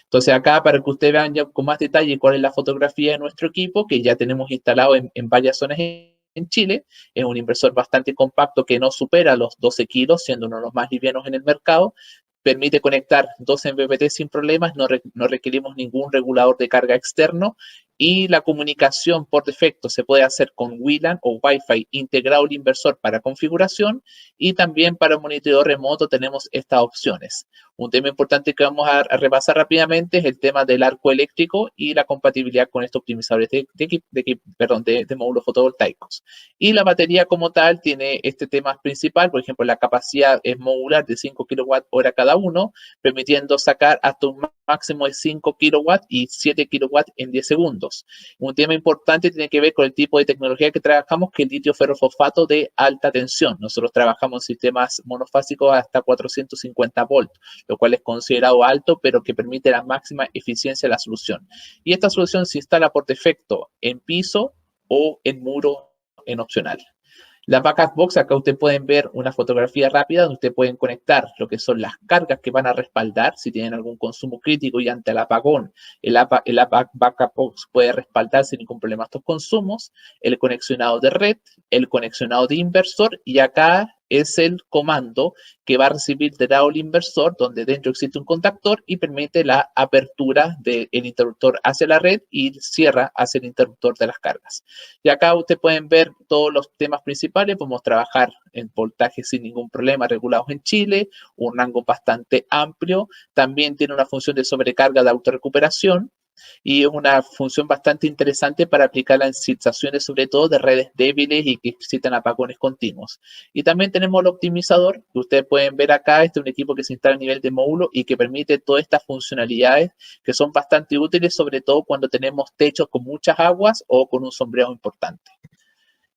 Entonces acá, para que ustedes vean ya con más detalle cuál es la fotografía de nuestro equipo, que ya tenemos instalado en varias zonas en Chile, es un inversor bastante compacto que no supera los 12 kilos, siendo uno de los más livianos en el mercado. Permite conectar 12 MPPT sin problemas, no requerimos ningún regulador de carga externo, y la comunicación por defecto se puede hacer con WLAN o Wi-Fi integrado al inversor para configuración, y también para monitoreo remoto tenemos estas opciones. Un tema importante que vamos a repasar rápidamente es el tema del arco eléctrico y la compatibilidad con estos optimizadores de módulos fotovoltaicos. Y la batería como tal tiene este tema principal, por ejemplo, la capacidad es modular de 5 kWh cada uno, permitiendo sacar hasta un máximo de 5 kW y 7 kW en 10 segundos. Un tema importante tiene que ver con el tipo de tecnología que trabajamos, que es el litio ferrofosfato de alta tensión. Nosotros trabajamos en sistemas monofásicos hasta 450 volts, lo cual es considerado alto, pero que permite la máxima eficiencia de la solución. Y esta solución se instala por defecto en piso o en muro en opcional. La backup box, acá ustedes pueden ver una fotografía rápida donde ustedes pueden conectar lo que son las cargas que van a respaldar si tienen algún consumo crítico, y ante el apagón, el backup box puede respaldar sin ningún problema estos consumos, el conexionado de red, el conexionado de inversor, y acá es el comando que va a recibir del lado del inversor, donde dentro existe un contactor y permite la apertura del interruptor hacia la red y cierra hacia el interruptor de las cargas. Y acá ustedes pueden ver todos los temas principales. Podemos trabajar en voltajes sin ningún problema regulados en Chile, un rango bastante amplio. También tiene una función de sobrecarga de autorrecuperación, y es una función bastante interesante para aplicarla en situaciones sobre todo de redes débiles y que existen apagones continuos. Y también tenemos el optimizador, que ustedes pueden ver acá. Este es un equipo que se instala a nivel de módulo y que permite todas estas funcionalidades que son bastante útiles, sobre todo cuando tenemos techos con muchas aguas o con un sombreado importante.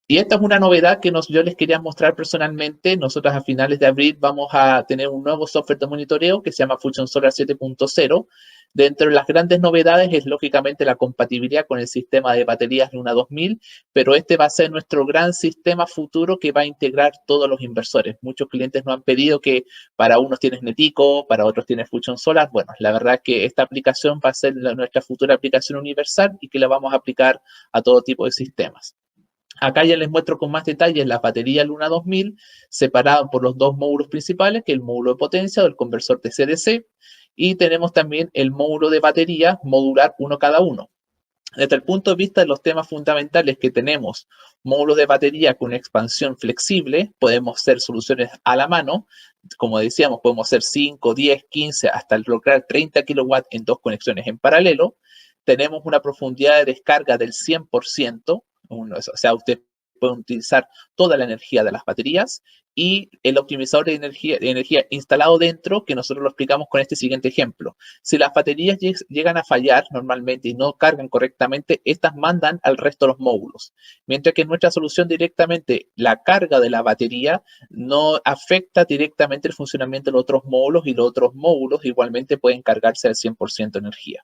Y esta es una novedad que yo les quería mostrar personalmente. Nosotros a finales de abril vamos a tener un nuevo software de monitoreo que se llama Fusion Solar 7.0. Dentro de las grandes novedades es lógicamente la compatibilidad con el sistema de baterías Luna 2000, pero este va a ser nuestro gran sistema futuro que va a integrar todos los inversores. Muchos clientes nos han pedido que para unos tienes Netico, para otros tienes Fusion Solar. Bueno, la verdad es que esta aplicación va a ser nuestra futura aplicación universal y que la vamos a aplicar a todo tipo de sistemas. Acá ya les muestro con más detalles la batería Luna 2000, separada por los dos módulos principales, que es el módulo de potencia o el conversor de CDC, y tenemos también el módulo de batería modular uno cada uno. Desde el punto de vista de los temas fundamentales que tenemos, módulos de batería con expansión flexible, podemos hacer soluciones a la mano. Como decíamos, podemos hacer 5, 10, 15, hasta lograr 30 kilowatts en 2 conexiones en paralelo. Tenemos una profundidad de descarga del 100%, o sea, ustedes pueden utilizar toda la energía de las baterías, y el optimizador de energía instalado dentro, que nosotros lo explicamos con este siguiente ejemplo. Si las baterías llegan a fallar normalmente y no cargan correctamente, estas mandan al resto de los módulos. Mientras que en nuestra solución directamente la carga de la batería no afecta directamente el funcionamiento de los otros módulos, y los otros módulos igualmente pueden cargarse al 100% de energía.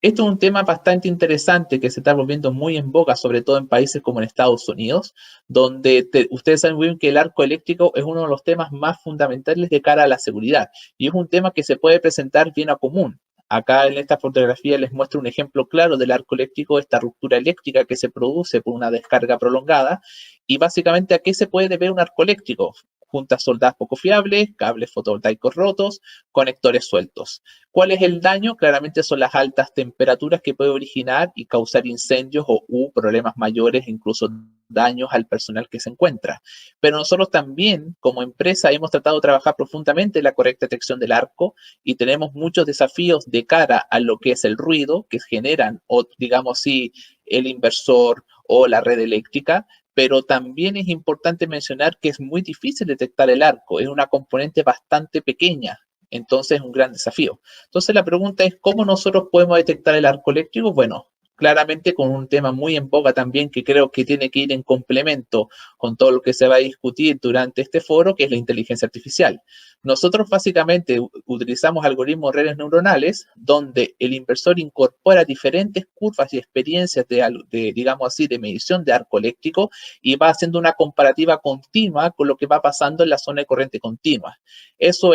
Esto es un tema bastante interesante que se está volviendo muy en boga, sobre todo en países como en Estados Unidos, donde ustedes saben muy bien que el arco eléctrico es uno de los temas más fundamentales de cara a la seguridad, y es un tema que se puede presentar bien a común. Acá en esta fotografía les muestro un ejemplo claro del arco eléctrico, esta ruptura eléctrica que se produce por una descarga prolongada, y básicamente a qué se puede deber un arco eléctrico. Juntas soldadas poco fiables, cables fotovoltaicos rotos, conectores sueltos. ¿Cuál es el daño? Claramente son las altas temperaturas que puede originar y causar incendios u problemas mayores, incluso daños al personal que se encuentra. Pero nosotros también, como empresa, hemos tratado de trabajar profundamente en la correcta detección del arco, y tenemos muchos desafíos de cara a lo que es el ruido que generan, o digamos así, el inversor o la red eléctrica. Pero también es importante mencionar que es muy difícil detectar el arco, es una componente bastante pequeña, entonces es un gran desafío. Entonces la pregunta es, ¿cómo nosotros podemos detectar el arco eléctrico? Bueno, claramente con un tema muy en boga también, que creo que tiene que ir en complemento con todo lo que se va a discutir durante este foro, que es la inteligencia artificial. Nosotros básicamente utilizamos algoritmos de redes neuronales donde el inversor incorpora diferentes curvas y experiencias digamos así, de medición de arco eléctrico, y va haciendo una comparativa continua con lo que va pasando en la zona de corriente continua. Eso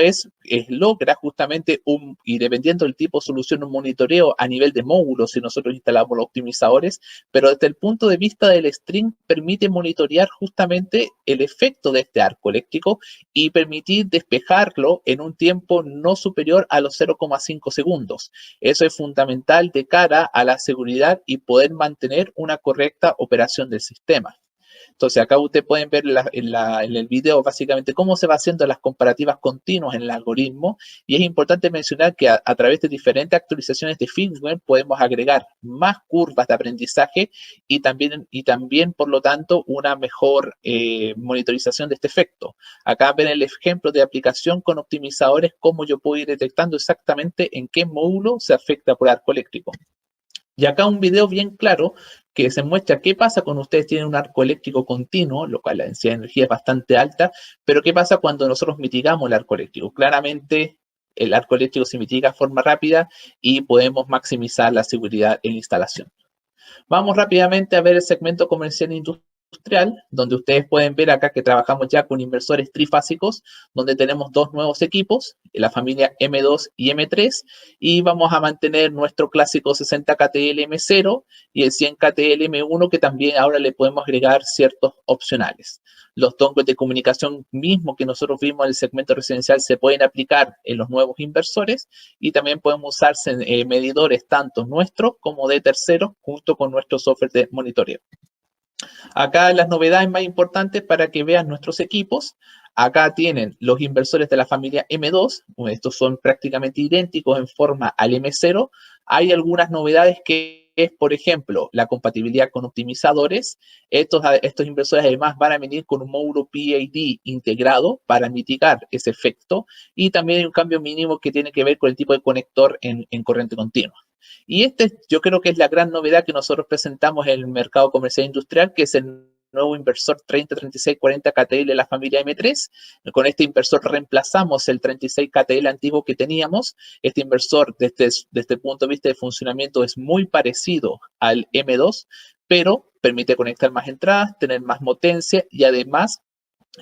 logra justamente y dependiendo del tipo de solución, un monitoreo a nivel de módulos si nosotros instalamos los optimizadores, pero desde el punto de vista del string permite monitorear justamente el efecto de este arco eléctrico y permitir despejarlo en un tiempo no superior a los 0,5 segundos. Eso es fundamental de cara a la seguridad y poder mantener una correcta operación del sistema. Entonces, acá ustedes pueden ver en el video básicamente cómo se va haciendo las comparativas continuas en el algoritmo, y es importante mencionar que a través de diferentes actualizaciones de firmware podemos agregar más curvas de aprendizaje y también por lo tanto, una mejor monitorización de este efecto. Acá ven el ejemplo de aplicación con optimizadores, cómo yo puedo ir detectando exactamente en qué módulo se afecta por arco eléctrico. Y acá un video bien claro que se muestra qué pasa cuando ustedes tienen un arco eléctrico continuo, lo cual la densidad de energía es bastante alta, pero qué pasa cuando nosotros mitigamos el arco eléctrico. Claramente el arco eléctrico se mitiga de forma rápida y podemos maximizar la seguridad en la instalación. Vamos rápidamente a ver el segmento comercial e industrial, donde ustedes pueden ver acá que trabajamos ya con inversores trifásicos, donde tenemos dos nuevos equipos, la familia M2 y M3, y vamos a mantener nuestro clásico 60 KTL M0 y el 100 KTL M1, que también ahora le podemos agregar ciertos opcionales. Los dongles de comunicación mismos que nosotros vimos en el segmento residencial se pueden aplicar en los nuevos inversores, y también podemos usar medidores tanto nuestros como de terceros junto con nuestro software de monitoreo. Acá las novedades más importantes para que vean nuestros equipos. Acá tienen los inversores de la familia M2. Estos son prácticamente idénticos en forma al M0. Hay algunas novedades que es, por ejemplo, la compatibilidad con optimizadores. Estos inversores además van a venir con un módulo PID integrado para mitigar ese efecto. Y también hay un cambio mínimo que tiene que ver con el tipo de conector en corriente continua. Y yo creo que es la gran novedad que nosotros presentamos en el mercado comercial e industrial, que es el nuevo inversor 303640 KTL de la familia M3. Con este inversor reemplazamos el 36 KTL antiguo que teníamos. Este inversor, desde el punto de vista de funcionamiento, es muy parecido al M2, pero permite conectar más entradas, tener más potencia, y además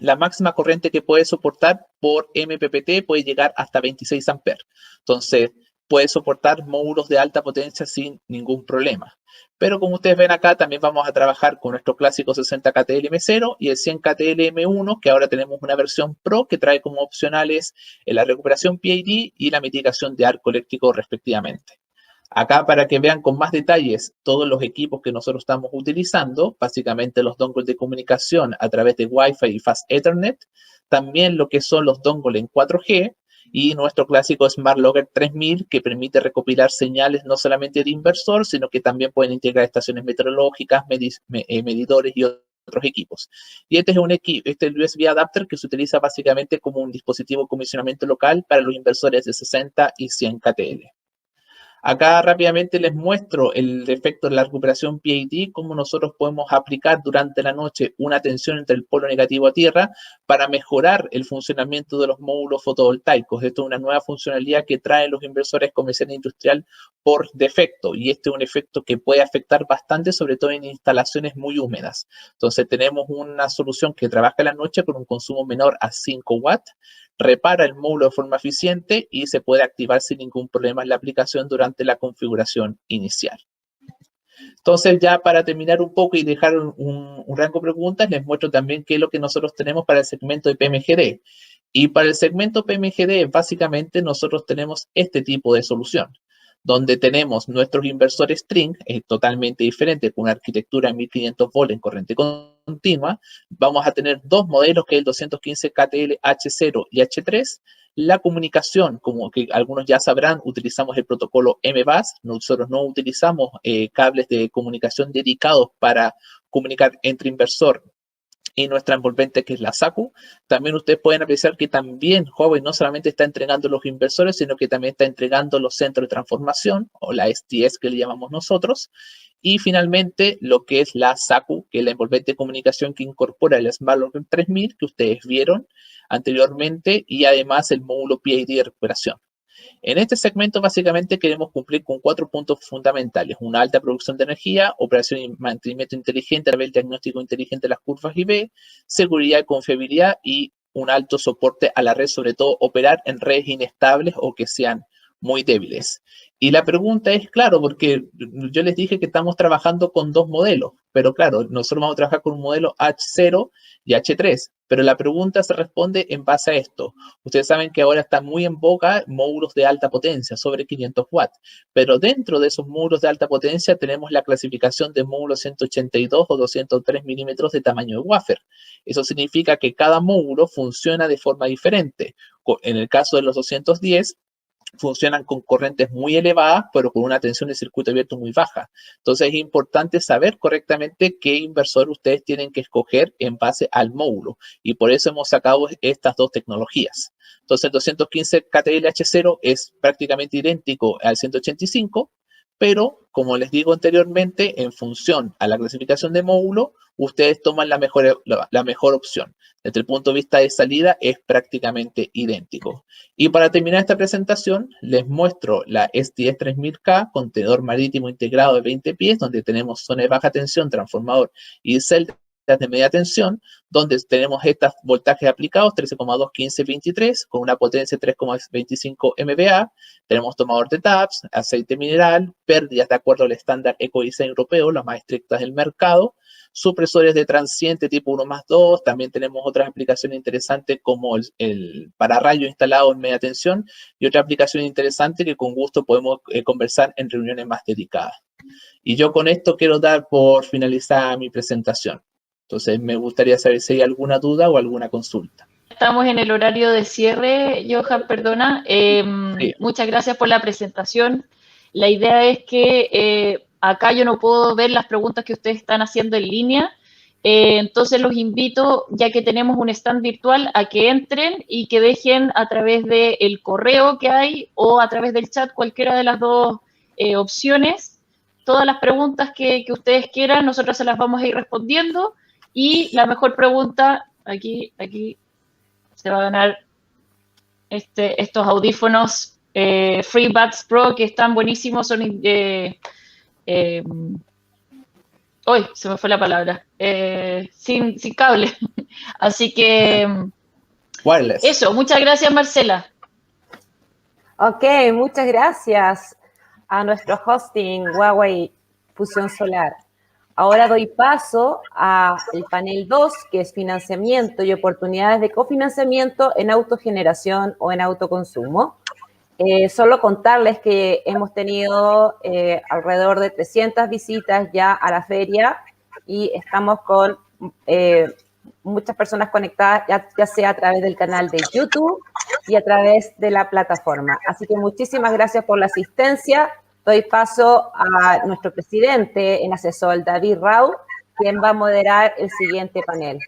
la máxima corriente que puede soportar por MPPT puede llegar hasta 26 amperes. Entonces, puede soportar módulos de alta potencia sin ningún problema. Pero como ustedes ven acá, también vamos a trabajar con nuestro clásico 60 KTL M0 y el 100 KTL M1, que ahora tenemos una versión Pro que trae como opcionales la recuperación PID y la mitigación de arco eléctrico respectivamente. Acá, para que vean con más detalles todos los equipos que nosotros estamos utilizando, básicamente los dongles de comunicación a través de Wi-Fi y Fast Ethernet, también lo que son los dongles en 4G, y nuestro clásico Smart Logger 3000, que permite recopilar señales no solamente de inversor, sino que también pueden integrar estaciones meteorológicas, medidores y otros equipos. Y este es el USB adapter que se utiliza básicamente como un dispositivo de comisionamiento local para los inversores de 60 y 100 KTL. Acá rápidamente les muestro el efecto de la recuperación PID, cómo nosotros podemos aplicar durante la noche una tensión entre el polo negativo a tierra para mejorar el funcionamiento de los módulos fotovoltaicos. Esto es una nueva funcionalidad que traen los inversores comercial e industrial por defecto, y este es un efecto que puede afectar bastante, sobre todo en instalaciones muy húmedas. Entonces tenemos una solución que trabaja en la noche con un consumo menor a 5 watts, repara el módulo de forma eficiente y se puede activar sin ningún problema en la aplicación durante la configuración inicial. Entonces, ya para terminar un poco y dejar un rango de preguntas, les muestro también qué es lo que nosotros tenemos para el segmento de PMGD. Y para el segmento PMGD, básicamente nosotros tenemos este tipo de solución, donde tenemos nuestros inversores string, totalmente diferente, con una arquitectura en 1500 volt en corriente continua. Vamos a tener dos modelos, que es el 215 KTL H0 y H3. La comunicación, como que algunos ya sabrán, utilizamos el protocolo MBus. Nosotros no utilizamos cables de comunicación dedicados para comunicar entre inversor y nuestra envolvente, que es la SACU. También ustedes pueden apreciar que también Huawei no solamente está entregando los inversores, sino que también está entregando los centros de transformación, o la STS que le llamamos nosotros. Y finalmente, lo que es la SACU, que es la envolvente de comunicación que incorpora el SmartLock 3000, que ustedes vieron anteriormente, y además el módulo PID de recuperación. En este segmento, básicamente, queremos cumplir con 4 puntos fundamentales: una alta producción de energía, operación y mantenimiento inteligente a través del diagnóstico inteligente de las curvas IV, seguridad y confiabilidad, y un alto soporte a la red, sobre todo operar en redes inestables o que sean muy débiles. Y la pregunta es, claro, porque yo les dije que estamos trabajando con dos modelos, pero claro, nosotros vamos a trabajar con un modelo H0 y H3, pero la pregunta se responde en base a esto. Ustedes saben que ahora están muy en boga módulos de alta potencia, sobre 500 watts, pero dentro de esos módulos de alta potencia tenemos la clasificación de módulos 182 o 203 milímetros de tamaño de wafer. Eso significa que cada módulo funciona de forma diferente. En el caso de los 210, funcionan con corrientes muy elevadas, pero con una tensión de circuito abierto muy baja. Entonces es importante saber correctamente qué inversor ustedes tienen que escoger en base al módulo, y por eso hemos sacado estas dos tecnologías. Entonces el 215 KTL H0 es prácticamente idéntico al 185, pero como les digo anteriormente, en función a la clasificación de módulo, ustedes toman la mejor opción. Desde el punto de vista de salida es prácticamente idéntico. Y para terminar esta presentación, les muestro la STS 3000K, contenedor marítimo integrado de 20 pies, donde tenemos zona de baja tensión, transformador y celdas de media tensión, donde tenemos estos voltajes aplicados, 13,2, 15, 23, con una potencia de 3,25 MVA. Tenemos tomador de taps, aceite mineral, pérdidas de acuerdo al estándar Ecodesign europeo, las más estrictas del mercado, supresores de transiente tipo 1+2. También tenemos otras aplicaciones interesantes como el pararrayo instalado en media tensión, y otra aplicación interesante que con gusto podemos conversar en reuniones más dedicadas. Y yo con esto quiero dar por finalizada mi presentación. Entonces me gustaría saber si hay alguna duda o alguna consulta. Estamos en el horario de cierre, Johan, perdona. Sí. Muchas gracias por la presentación. La idea es que acá yo no puedo ver las preguntas que ustedes están haciendo en línea, entonces los invito, ya que tenemos un stand virtual, a que entren y que dejen a través del correo que hay o a través del chat, cualquiera de las dos opciones, todas las preguntas que ustedes quieran. Nosotros se las vamos a ir respondiendo, y la mejor pregunta, aquí se va a ganar estos audífonos FreeBuds Pro, que están buenísimos, son hoy se me fue la palabra, sin cable. Así que Wireless. eso, muchas gracias, Marcela. Ok, muchas gracias a nuestro hosting Huawei Fusión Solar. Ahora doy paso al panel 2, que es financiamiento y oportunidades de cofinanciamiento en autogeneración o en autoconsumo. Solo contarles que hemos tenido alrededor de 300 visitas ya a la feria, y estamos con muchas personas conectadas, ya sea a través del canal de YouTube y a través de la plataforma. Así que muchísimas gracias por la asistencia. Doy paso a nuestro presidente en Asesol, David Rau, ¿quién va a moderar el siguiente panel?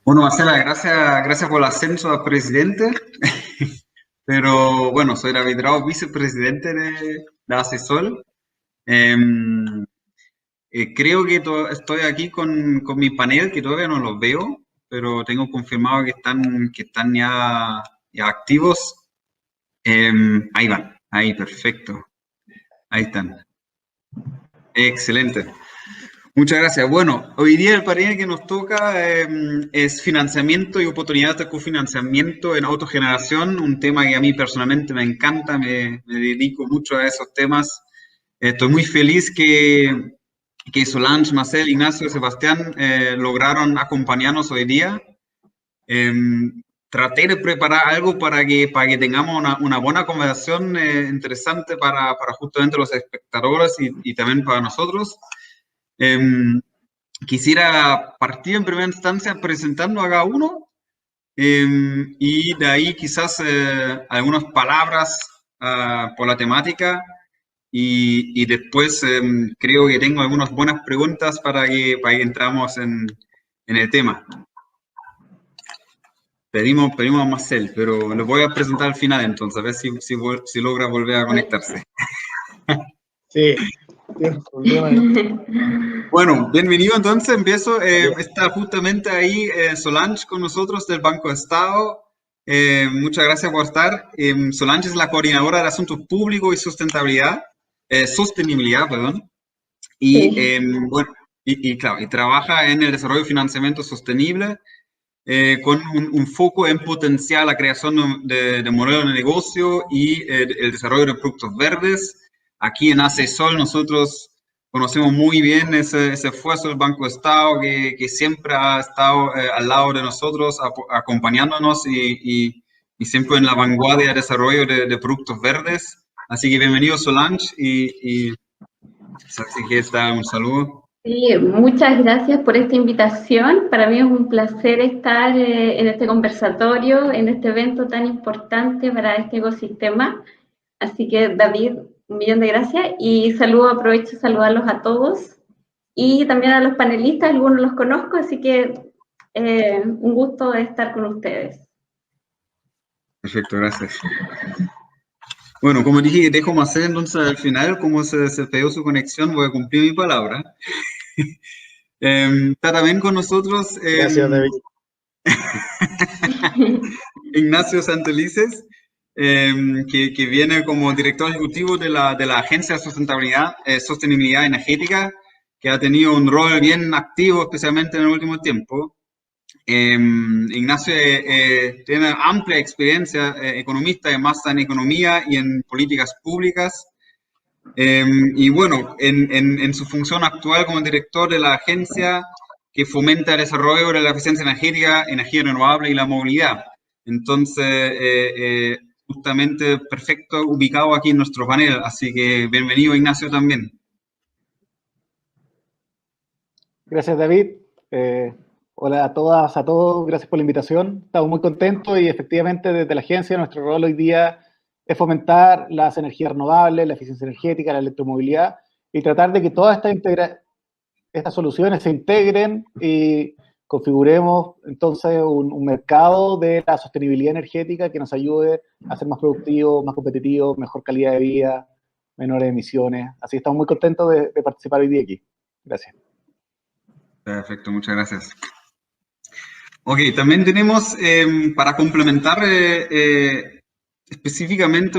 Bueno, Marcela, gracias por el ascenso a presidente. Pero bueno, soy David Rao, vicepresidente de ACESOL. Creo que estoy aquí con mi panel, que todavía no los veo, pero tengo confirmado que están ya activos. Ahí van, ahí, perfecto. Ahí están. Excelente. Muchas gracias. Bueno, hoy día el panel que nos toca es financiamiento y oportunidades de cofinanciamiento en autogeneración, un tema que a mí personalmente me encanta, me dedico mucho a esos temas. Estoy muy feliz que Solange, Marcel, Ignacio y Sebastián lograron acompañarnos hoy día. Traté de preparar algo para que tengamos una buena conversación interesante para justamente los espectadores y también para nosotros. Quisiera partir en primera instancia presentando a cada uno y de ahí quizás algunas palabras por la temática y después creo que tengo algunas buenas preguntas para que entramos en el tema. Pedimos a Marcel, pero lo voy a presentar al final entonces, a ver si logra volver a conectarse. Sí. Bueno, bienvenido entonces, empiezo. Está justamente ahí Solange con nosotros del Banco de Estado. Muchas gracias por estar. Solange es la coordinadora de Asuntos Públicos y Sostenibilidad, perdón. Y, bueno, claro, y trabaja en el desarrollo y financiamiento sostenible con un foco en potenciar la creación de modelos de negocio y el desarrollo de productos verdes. Aquí en ACESOL nosotros conocemos muy bien ese esfuerzo del Banco de Estado que siempre ha estado al lado de nosotros, acompañándonos y siempre en la vanguardia de desarrollo de productos verdes. Así que bienvenido Solange y así que está un saludo. Sí, muchas gracias por esta invitación. Para mí es un placer estar en este conversatorio, en este evento tan importante para este ecosistema. Así que, David, un millón de gracias y aprovecho de saludarlos a todos y también a los panelistas, algunos los conozco, así que un gusto estar con ustedes. Perfecto, gracias. Bueno, como dije, dejo Marcel entonces al final, como se pegó su conexión, voy a cumplir mi palabra. Está también con nosotros Gracias, David. Ignacio Santelices, que viene como director ejecutivo de la Agencia de Sostenibilidad Energética, que ha tenido un rol bien activo, especialmente en el último tiempo. Ignacio tiene amplia experiencia economista, además en economía y en políticas públicas. Y bueno, en su función actual como director de la agencia que fomenta el desarrollo de la eficiencia energética, energía renovable y la movilidad. Entonces, justamente perfecto ubicado aquí en nuestro panel. Así que bienvenido, Ignacio, también. Gracias, David. Hola a todas, a todos. Gracias por la invitación. Estamos muy contentos y efectivamente desde la agencia nuestro rol hoy día es fomentar las energías renovables, la eficiencia energética, la electromovilidad y tratar de que todas estas soluciones se integren y configuremos entonces un mercado de la sostenibilidad energética que nos ayude a ser más productivos, más competitivos, mejor calidad de vida, menores emisiones. Así que estamos muy contentos de participar hoy día aquí. Gracias. Perfecto, muchas gracias. Ok, también tenemos, para complementar específicamente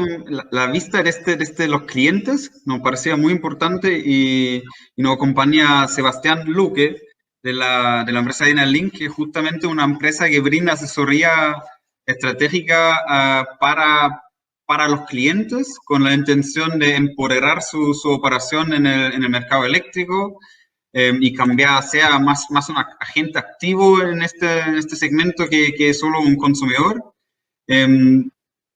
la vista de los clientes, nos parecía muy importante y nos acompaña Sebastián Luque de la empresa Dynalink, que es justamente una empresa que brinda asesoría estratégica para los clientes con la intención de empoderar su operación en el mercado eléctrico y cambiar, sea más un agente activo en este segmento que solo un consumidor.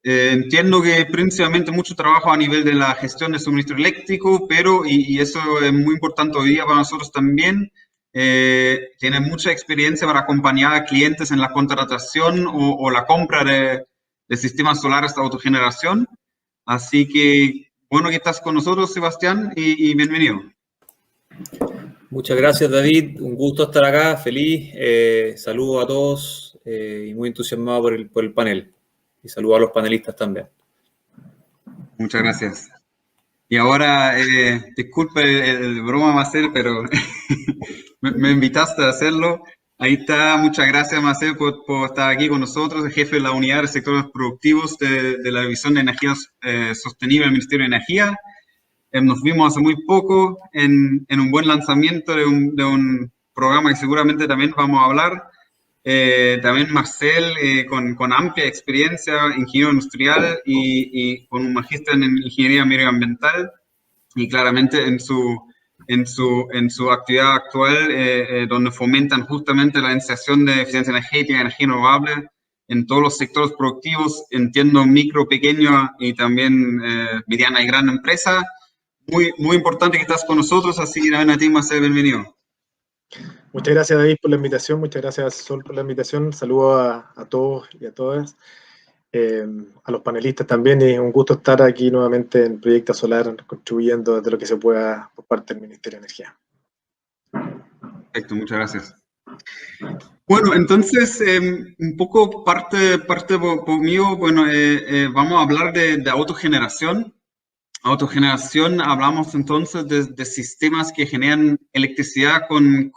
Entiendo que principalmente mucho trabajo a nivel de la gestión de suministro eléctrico, pero, y eso es muy importante hoy día para nosotros también, tiene mucha experiencia para acompañar a clientes en la contratación o la compra de sistemas solares de autogeneración. Así que, bueno que estás con nosotros, Sebastián, y bienvenido. Muchas gracias, David. Un gusto estar acá, feliz. Saludos a todos y muy entusiasmado por el panel. Y saludos a los panelistas también. Muchas gracias. Y ahora, disculpe el broma, Marcel, pero me invitaste a hacerlo. Ahí está, muchas gracias, Marcel, por estar aquí con nosotros, el jefe de la unidad de sectores productivos de la División de Energía Sostenible del Ministerio de Energía. Nos vimos hace muy poco en un buen lanzamiento de un programa que seguramente también vamos a hablar. También Marcel, con amplia experiencia, ingeniero industrial y con un magíster en ingeniería medioambiental, y claramente en su actividad actual, donde fomentan justamente la iniciación de eficiencia energética y energía renovable en todos los sectores productivos, entiendo micro, pequeño y también mediana y gran empresa. Muy importante que estás con nosotros, así que también a ti, Marcel, bienvenido. Muchas gracias, David, por la invitación. Muchas gracias, Sol, por la invitación. Saludos a todos y a todas. A los panelistas también. Y un gusto estar aquí nuevamente en Proyecta Solar, contribuyendo desde lo que se pueda por parte del Ministerio de Energía. Perfecto, muchas gracias. Bueno, entonces, un poco parte por mí, bueno, vamos a hablar de autogeneración. Autogeneración, hablamos entonces de sistemas que generan electricidad con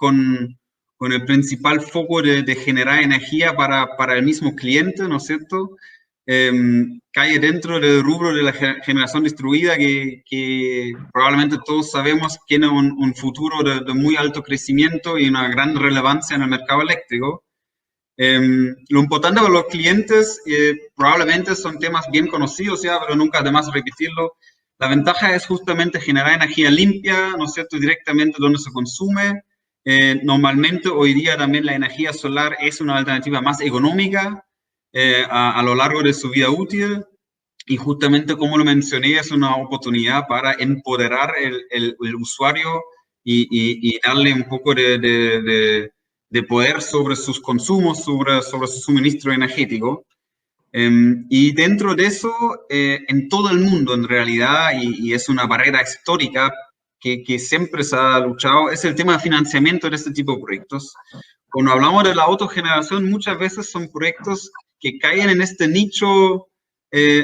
el principal foco de generar energía para el mismo cliente, ¿no es cierto? Cae dentro del rubro de la generación distribuida que probablemente todos sabemos tiene un futuro de muy alto crecimiento y una gran relevancia en el mercado eléctrico. Lo importante para los clientes probablemente son temas bien conocidos ya, pero nunca además repetirlo. La ventaja es justamente generar energía limpia, ¿no es cierto?, directamente donde se consume. Normalmente hoy día también la energía solar es una alternativa más económica a lo largo de su vida útil, y justamente como lo mencioné es una oportunidad para empoderar el usuario y darle un poco de poder sobre sus consumos, sobre su suministro energético. Y dentro de eso, en todo el mundo en realidad, y es una barrera histórica que siempre se ha luchado, es el tema de financiamiento de este tipo de proyectos. Cuando hablamos de la autogeneración, muchas veces son proyectos que caen en este nicho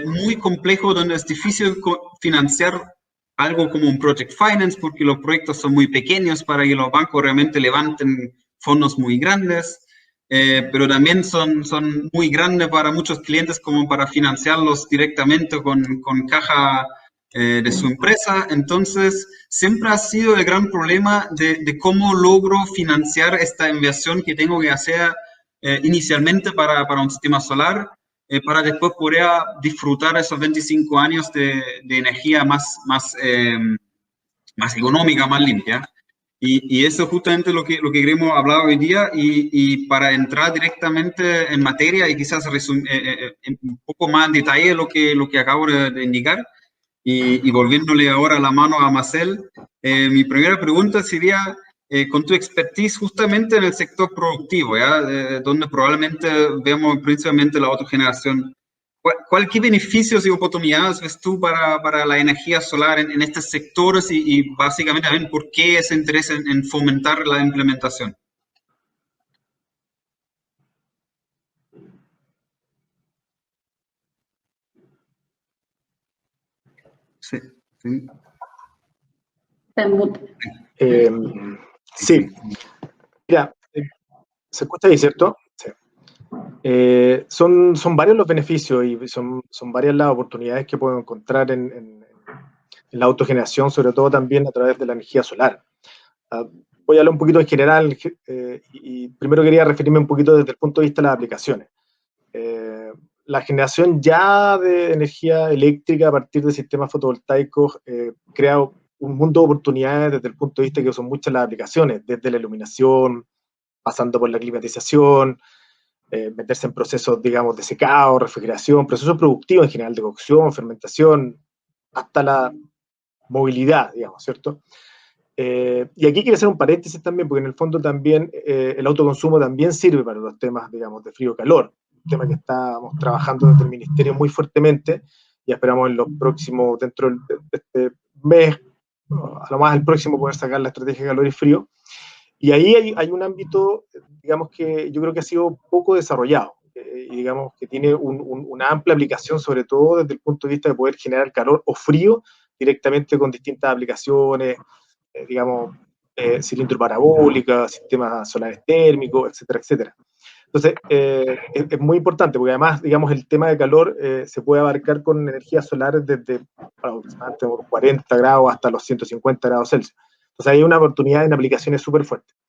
muy complejo donde es difícil financiar algo como un project finance porque los proyectos son muy pequeños para que los bancos realmente levanten fondos muy grandes. Pero también son muy grandes para muchos clientes como para financiarlos directamente con caja de su empresa. Entonces, siempre ha sido el gran problema de cómo logro financiar esta inversión que tengo que hacer inicialmente para un sistema solar, para después poder disfrutar esos 25 años de energía más económica, más limpia. Y eso es justamente lo que queremos hablar hoy día, y para entrar directamente en materia y quizás un poco más en detalle lo que acabo de indicar, y volviéndole ahora la mano a Marcel, mi primera pregunta sería, con tu expertise justamente en el sector productivo, ¿ya? Donde probablemente vemos principalmente la autogeneración, ¿qué beneficios y oportunidades ves tú para la energía solar en estos sectores y básicamente también por qué ese interés en fomentar la implementación? Sí. Sí. Mira, ¿se escucha ahí, cierto? Sí. Son varios los beneficios y son varias las oportunidades que puedo encontrar en la autogeneración, sobre todo también a través de la energía solar. Voy a hablar un poquito en general y primero quería referirme un poquito desde el punto de vista de las aplicaciones. La generación ya de energía eléctrica a partir de sistemas fotovoltaicos crea un mundo de oportunidades desde el punto de vista que son muchas las aplicaciones, desde la iluminación, pasando por la climatización, meterse en procesos, digamos, de secado, refrigeración, procesos productivos en general, de cocción, fermentación, hasta la movilidad, digamos, ¿cierto? Y aquí quiero hacer un paréntesis también, porque en el fondo también el autoconsumo también sirve para los temas, digamos, de frío-calor, un tema que estamos trabajando desde el Ministerio muy fuertemente, y esperamos en los próximos, dentro de este mes, a lo más el próximo poder sacar la estrategia de calor y frío. Y ahí hay un ámbito, digamos, que yo creo que ha sido poco desarrollado, y digamos que tiene una amplia aplicación, sobre todo desde el punto de vista de poder generar calor o frío directamente con distintas aplicaciones, digamos, cilindro parabólica, sistemas solares térmicos, etcétera, etcétera. Entonces, es muy importante, porque además, digamos, el tema de calor se puede abarcar con energías solares desde aproximadamente 40 grados hasta los 150 grados Celsius. Entonces, hay una oportunidad en aplicaciones súper fuerte.